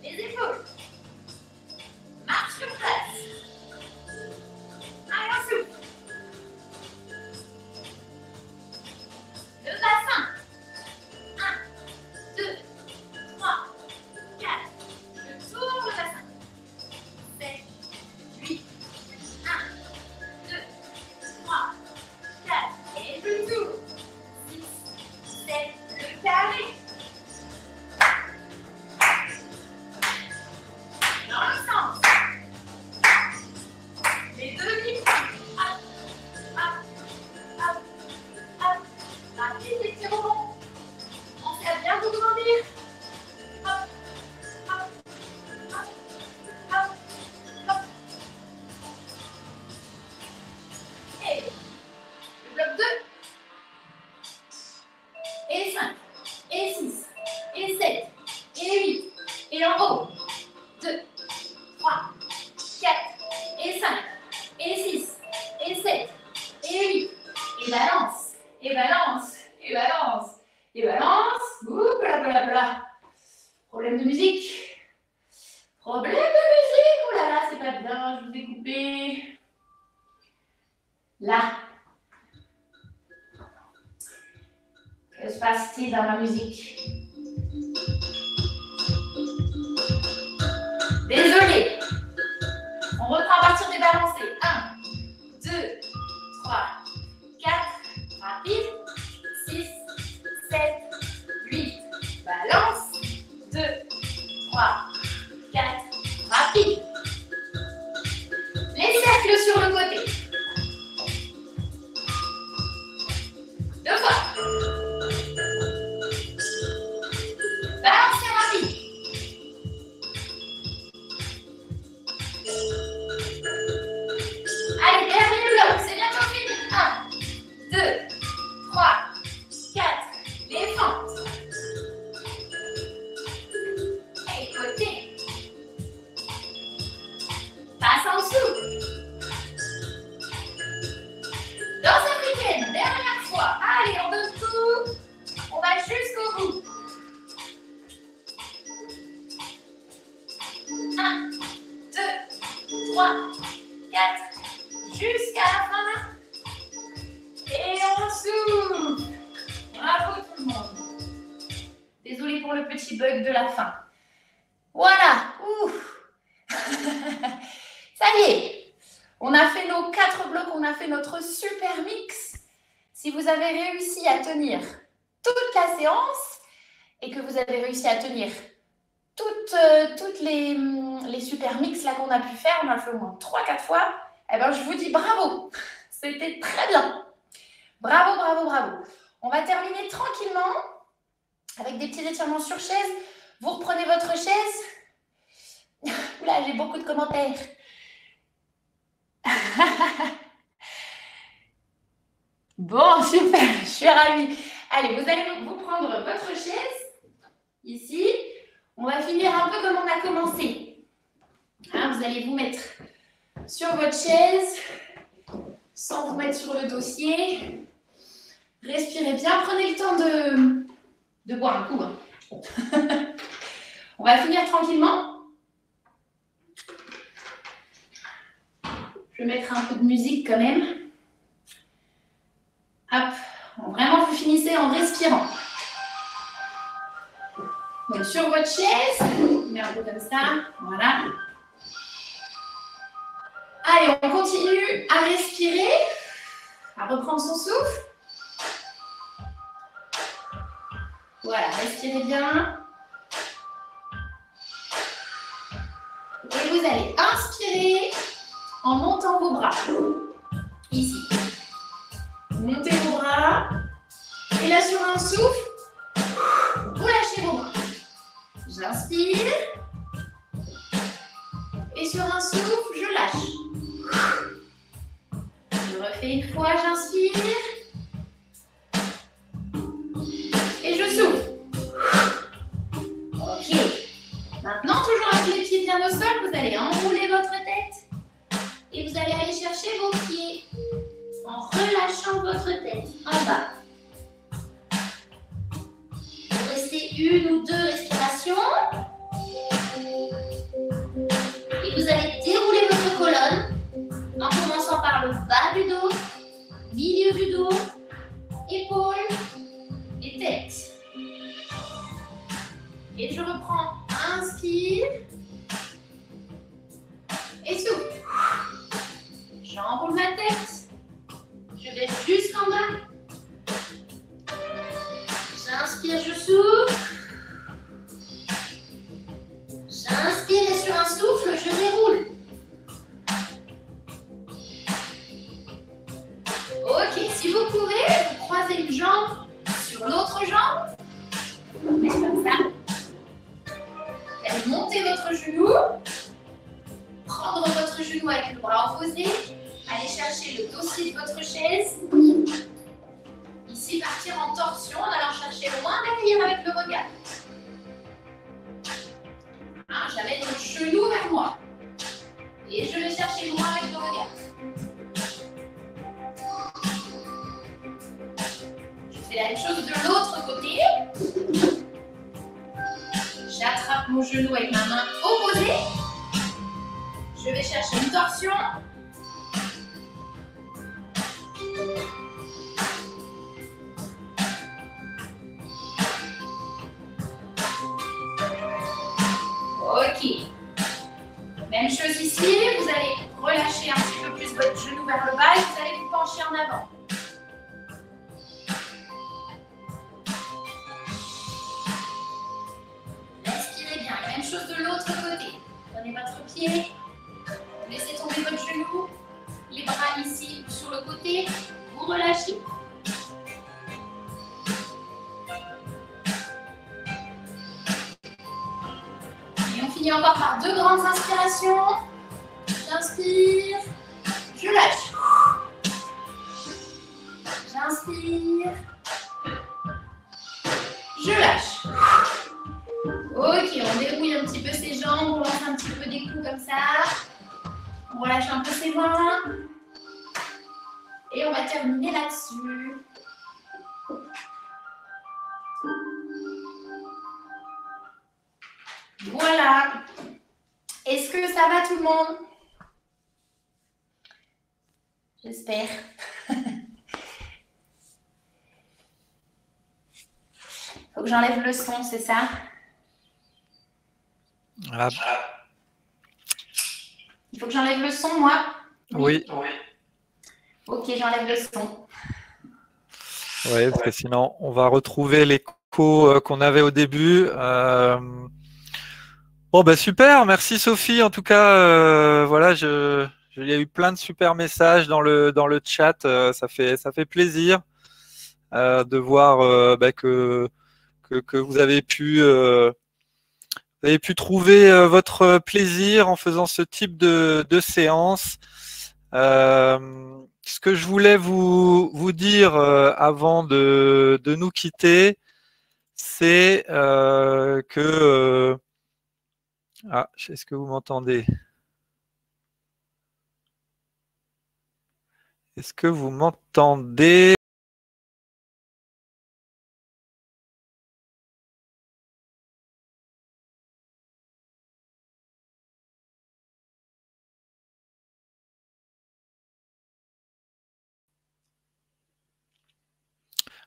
Les épaules. Marche sur place. Allez, on souffle. Le bassin. 1, 2, 3, 4. Je tourne le bassin. 7, 8. 1, 2, 3, 4. Et je tourne. 6, 7. Le carré. Dans le sens. Les demi-points. Hop, hop, hop, hop. Rapide les petits rebonds. Pensez à bien vous grandir. Hop, hop, hop, hop, hop. Et le bloc 2. Et 5. Et 6. Et 7. Et 8. Et en haut. 2, 3, 4. Et 5. Et 6. Et 7. Et 8. Et balance. Et balance. Et balance. Et balance. Ouh, bla bla bla. Problème de musique. Problème de musique. Oh là là, c'est pas bien. Je vous ai coupé. Là. Que se passe-t-il dans ma musique? Désolée. On reprend à partir des balancés. 1, 2, 3, 4. Rapide. 6, 7, 8. Balance. 2, 3, 4. Rapide. Les cercles sur le côté. 2 fois. Balancez rapide. 3, 4, jusqu'à la fin. Et on souffle. Bravo tout le monde. Désolée pour le petit bug de la fin. Voilà. Ouf. Ça y est. On a fait nos 4 blocs, on a fait notre super mix. Si vous avez réussi à tenir toute la séance et que vous avez réussi à tenir toutes les super mix là qu'on a pu faire, on a fait au moins 3-4 fois, eh ben, je vous dis bravo. C'était très bien. Bravo, bravo, bravo. On va terminer tranquillement avec des petits étirements sur chaise. Vous reprenez votre chaise. Oula, j'ai beaucoup de commentaires. Bon, super, je suis ravie. Allez, vous allez vous prendre votre chaise, ici. On va finir un peu comme on a commencé. Hein, vous allez vous mettre sur votre chaise, sans vous mettre sur le dossier. Respirez bien, prenez le temps de boire un coup. Hein. On va finir tranquillement. Je vais mettre un peu de musique quand même. Hop, vraiment vous finissez en respirant. Donc sur votre chaise, met un peu comme ça, voilà. Allez, on continue à respirer, à reprendre son souffle. Voilà, respirez bien. Et vous allez inspirer en montant vos bras. Ici. Montez vos bras. Et là, sur un souffle, vous lâchez vos bras. J'inspire. Et sur un souffle, je lâche. Je refais une fois, j'inspire. Et je souffle. Ok. Maintenant, toujours avec les pieds bien au sol, vous allez enrouler votre tête. Et vous allez aller chercher vos pieds en relâchant votre tête en bas. Vous restez 1 ou 2 respirations. Et vous allez dérouler votre colonne en commençant par le bas du dos, milieu du dos, épaules et tête. Et je reprends. Inspire. Et souffle. J'enroule ma tête. Je vais jusqu'en bas. J'inspire, je souffle. J'inspire et sur un souffle, je déroule. Ok, si vous pouvez, vous croisez une jambe sur l'autre jambe. Vous mettez comme ça. Vous allez monter votre genou. Prendre votre genou avec le bras opposé. Allez chercher le dossier de votre chaise. Ici, partir en torsion en allant chercher loin derrière avec le regard. Hein, j'amène le genou vers moi. Et je vais chercher loin avec le regard. Je fais la même chose de l'autre côté. J'attrape mon genou avec ma main opposée. Je vais chercher une torsion. Ok. Même chose ici. Vous allez relâcher un petit peu plus votre genou vers le bas et vous allez vous pencher en avant. Respirez bien. Même chose de l'autre côté. Prenez votre pied. Laissez tomber votre genou. Les bras ici sur le côté. Vous relâchez. Et on finit encore par 2 grandes inspirations. J'inspire. Je lâche. J'inspire. Je lâche. Ok, on dérouille un petit peu ses jambes, on lance un petit peu des coups comme ça. On relâche un peu ses mains. Et on va terminer là-dessus. Voilà. Est-ce que ça va tout le monde? J'espère. Faut que j'enlève le son, c'est ça? Ah. Il faut que j'enlève le son, moi? Oui. Ok, j'enlève le son. Oui, parce que sinon, on va retrouver l'écho qu'on avait au début. Bon, bah super, merci Sophie. En tout cas, voilà, il y a eu plein de super messages dans le chat. Ça fait plaisir de voir bah, que vous avez pu trouver votre plaisir en faisant ce type de séance. Ce que je voulais vous dire avant de nous quitter, c'est que... ah, est-ce que vous m'entendez? Est-ce que vous m'entendez?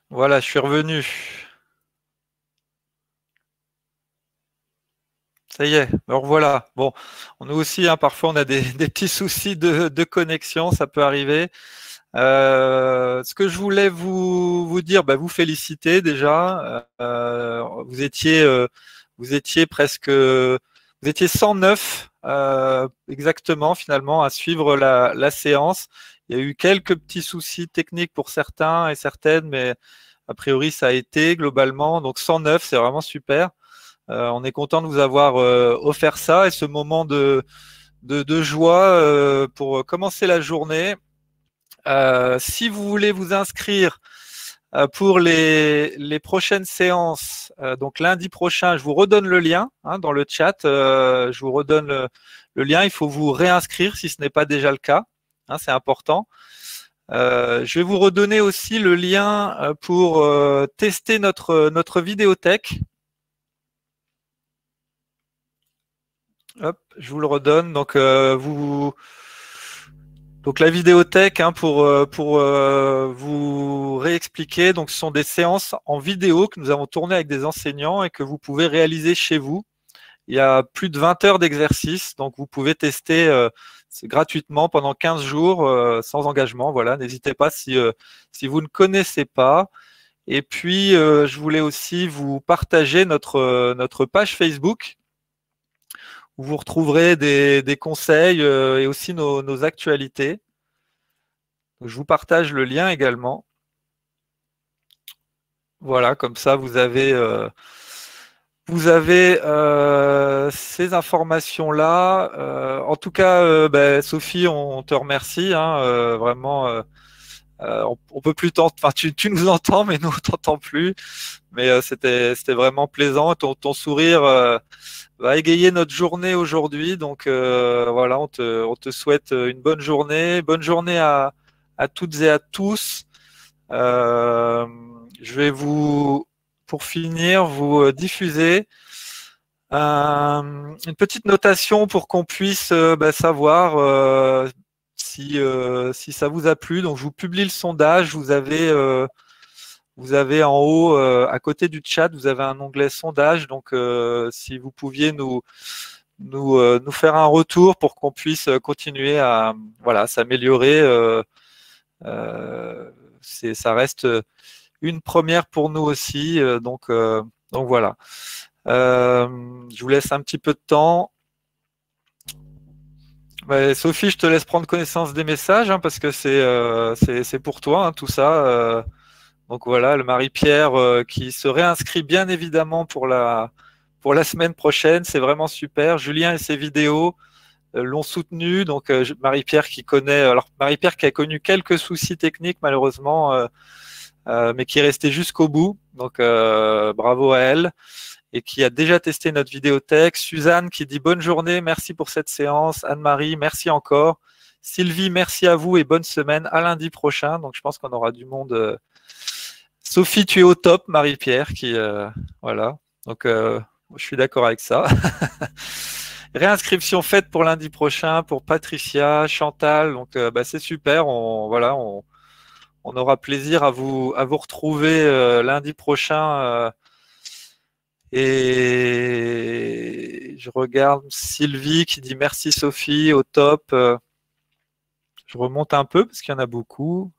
Voilà, je suis revenu. Ça y est, me revoilà. Bon, nous aussi, hein, parfois on a des petits soucis de connexion, ça peut arriver. Ce que je voulais vous dire, bah, vous féliciter déjà. Vous étiez presque, vous étiez 109 exactement finalement à suivre la séance. Il y a eu quelques petits soucis techniques pour certains et certaines, mais a priori ça a été globalement. Donc 109, c'est vraiment super. On est content de vous avoir offert ça et ce moment de joie pour commencer la journée. Si vous voulez vous inscrire pour les prochaines séances, donc lundi prochain, je vous redonne le lien hein, dans le chat. Je vous redonne le lien. Il faut vous réinscrire si ce n'est pas déjà le cas. Hein, c'est important. Je vais vous redonner aussi le lien pour tester notre vidéothèque. Hop, je vous le redonne. Donc, donc la vidéothèque, hein, pour vous réexpliquer, donc ce sont des séances en vidéo que nous avons tournées avec des enseignants et que vous pouvez réaliser chez vous. Il y a plus de 20 heures d'exercice, donc vous pouvez tester gratuitement pendant 15 jours sans engagement. Voilà, n'hésitez pas si vous ne connaissez pas. Et puis, je voulais aussi vous partager notre page Facebook où vous retrouverez des conseils et aussi nos actualités. Je vous partage le lien également. Voilà, comme ça vous avez ces informations-là. En tout cas, ben, Sophie, on te remercie. Hein, vraiment, on peut plus t'entendre. Enfin, tu nous entends, mais nous on t'entend plus. Mais c'était vraiment plaisant. Ton sourire va égayer notre journée aujourd'hui. Donc voilà, on te souhaite une bonne journée. Bonne journée à toutes et à tous. Je vais pour finir, vous diffuser une petite notation pour qu'on puisse savoir si ça vous a plu. Donc, je vous publie le sondage. Vous avez en haut, à côté du chat, vous avez un onglet sondage. Donc, si vous pouviez nous faire un retour pour qu'on puisse continuer à s'améliorer. Ça reste une première pour nous aussi. Donc voilà. Je vous laisse un petit peu de temps. Sophie, je te laisse prendre connaissance des messages hein, parce que c'est pour toi hein, tout ça. Donc voilà, le Marie-Pierre qui se réinscrit bien évidemment pour la semaine prochaine. C'est vraiment super. Julien et ses vidéos l'ont soutenu. Donc Marie-Pierre qui connaît. Alors Marie-Pierre qui a connu quelques soucis techniques malheureusement, mais qui est restée jusqu'au bout. Donc bravo à elle. Et qui a déjà testé notre vidéothèque. Suzanne qui dit bonne journée, merci pour cette séance. Anne-Marie, merci encore. Sylvie, merci à vous et bonne semaine. À lundi prochain. Donc je pense qu'on aura du monde. Sophie, tu es au top. Marie-Pierre qui voilà. Donc je suis d'accord avec ça. réinscription faite pour lundi prochain pour Patricia, Chantal. Donc, c'est super. On aura plaisir à vous retrouver lundi prochain. Et je regarde Sylvie qui dit merci Sophie, au top. Je remonte un peu parce qu'il y en a beaucoup.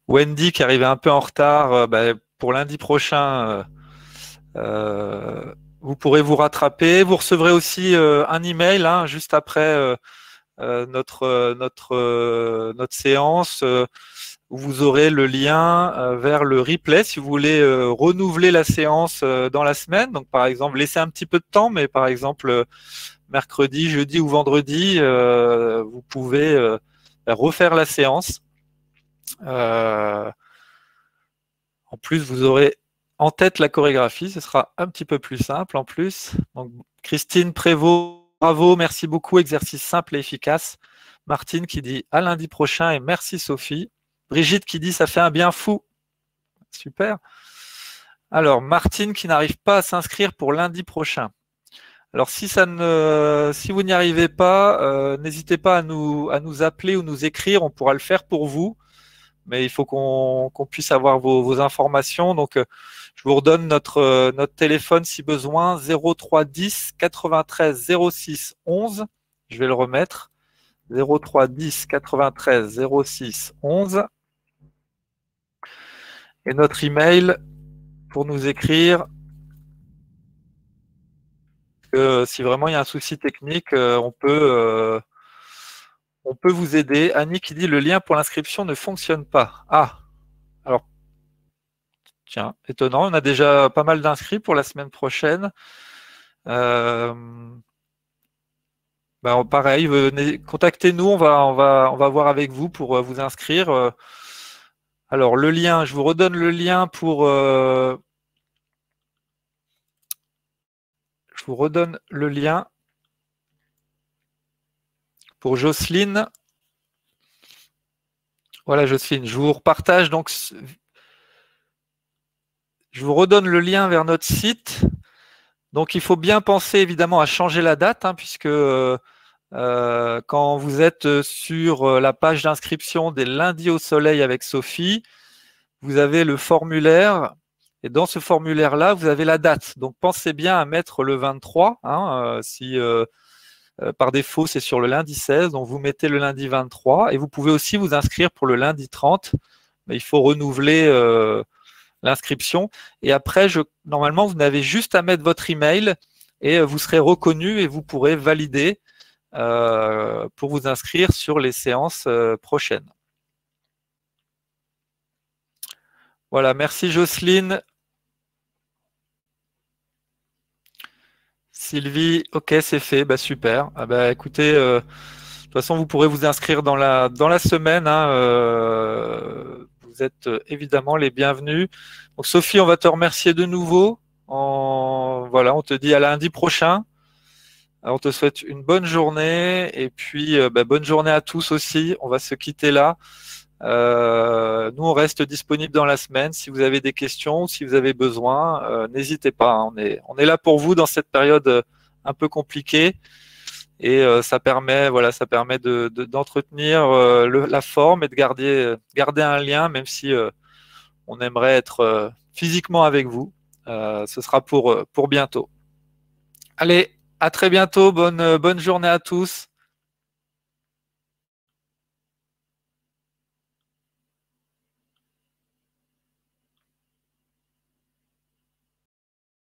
Wendy qui arrivait un peu en retard, pour lundi prochain, vous pourrez vous rattraper. Vous recevrez aussi un email juste après notre séance où vous aurez le lien vers le replay si vous voulez renouveler la séance dans la semaine. Donc par exemple, laissez un petit peu de temps, mais par exemple mercredi, jeudi ou vendredi, vous pouvez refaire la séance. En plus, vous aurez en tête la chorégraphie, ce sera un petit peu plus simple en plus. Donc, Christine Prévost, bravo, merci beaucoup, exercice simple et efficace. Martine qui dit à lundi prochain et merci Sophie. Brigitte qui dit ça fait un bien fou. Super. Alors, Martine qui n'arrive pas à s'inscrire pour lundi prochain. Alors, si vous n'y arrivez pas, n'hésitez pas à nous appeler ou nous écrire, on pourra le faire pour vous. Mais il faut qu'on puisse avoir vos informations. Donc, je vous redonne notre téléphone si besoin, 03 10 93 06 11. Je vais le remettre, 03 10 93 06 11. Et notre email pour nous écrire. Si vraiment il y a un souci technique, on peut vous aider. Annie qui dit le lien pour l'inscription ne fonctionne pas. Ah, alors, tiens, étonnant. On a déjà pas mal d'inscrits pour la semaine prochaine. Pareil, contactez-nous, on va voir avec vous pour vous inscrire. Alors, le lien, je vous redonne le lien pour... je vous redonne le lien pour Jocelyne. Voilà, Jocelyne, je vous repartage. Donc, je vous redonne le lien vers notre site. Donc, il faut bien penser évidemment à changer la date, puisque quand vous êtes sur la page d'inscription des lundis au soleil avec Sophie, vous avez le formulaire. Et dans ce formulaire-là, vous avez la date. Donc, pensez bien à mettre le 23. Si par défaut, c'est sur le lundi 16. Donc, vous mettez le lundi 23. Et vous pouvez aussi vous inscrire pour le lundi 30. Mais il faut renouveler l'inscription. Et après, normalement, vous n'avez juste à mettre votre email et vous serez reconnu et vous pourrez valider pour vous inscrire sur les séances prochaines. Voilà, merci Jocelyne. Sylvie, ok, c'est fait, super. Écoutez, de toute façon, vous pourrez vous inscrire dans la semaine. Vous êtes évidemment les bienvenus. Donc Sophie, on va te remercier de nouveau. Voilà, on te dit à lundi prochain. On te souhaite une bonne journée et puis bonne journée à tous aussi. On va se quitter là. Nous, on reste disponible dans la semaine. Si vous avez des questions, si vous avez besoin, n'hésitez pas. On est là pour vous dans cette période un peu compliquée et ça permet d'entretenir la forme et de garder un lien, même si on aimerait être physiquement avec vous. Ce sera pour bientôt. Allez, à très bientôt. Bonne journée à tous.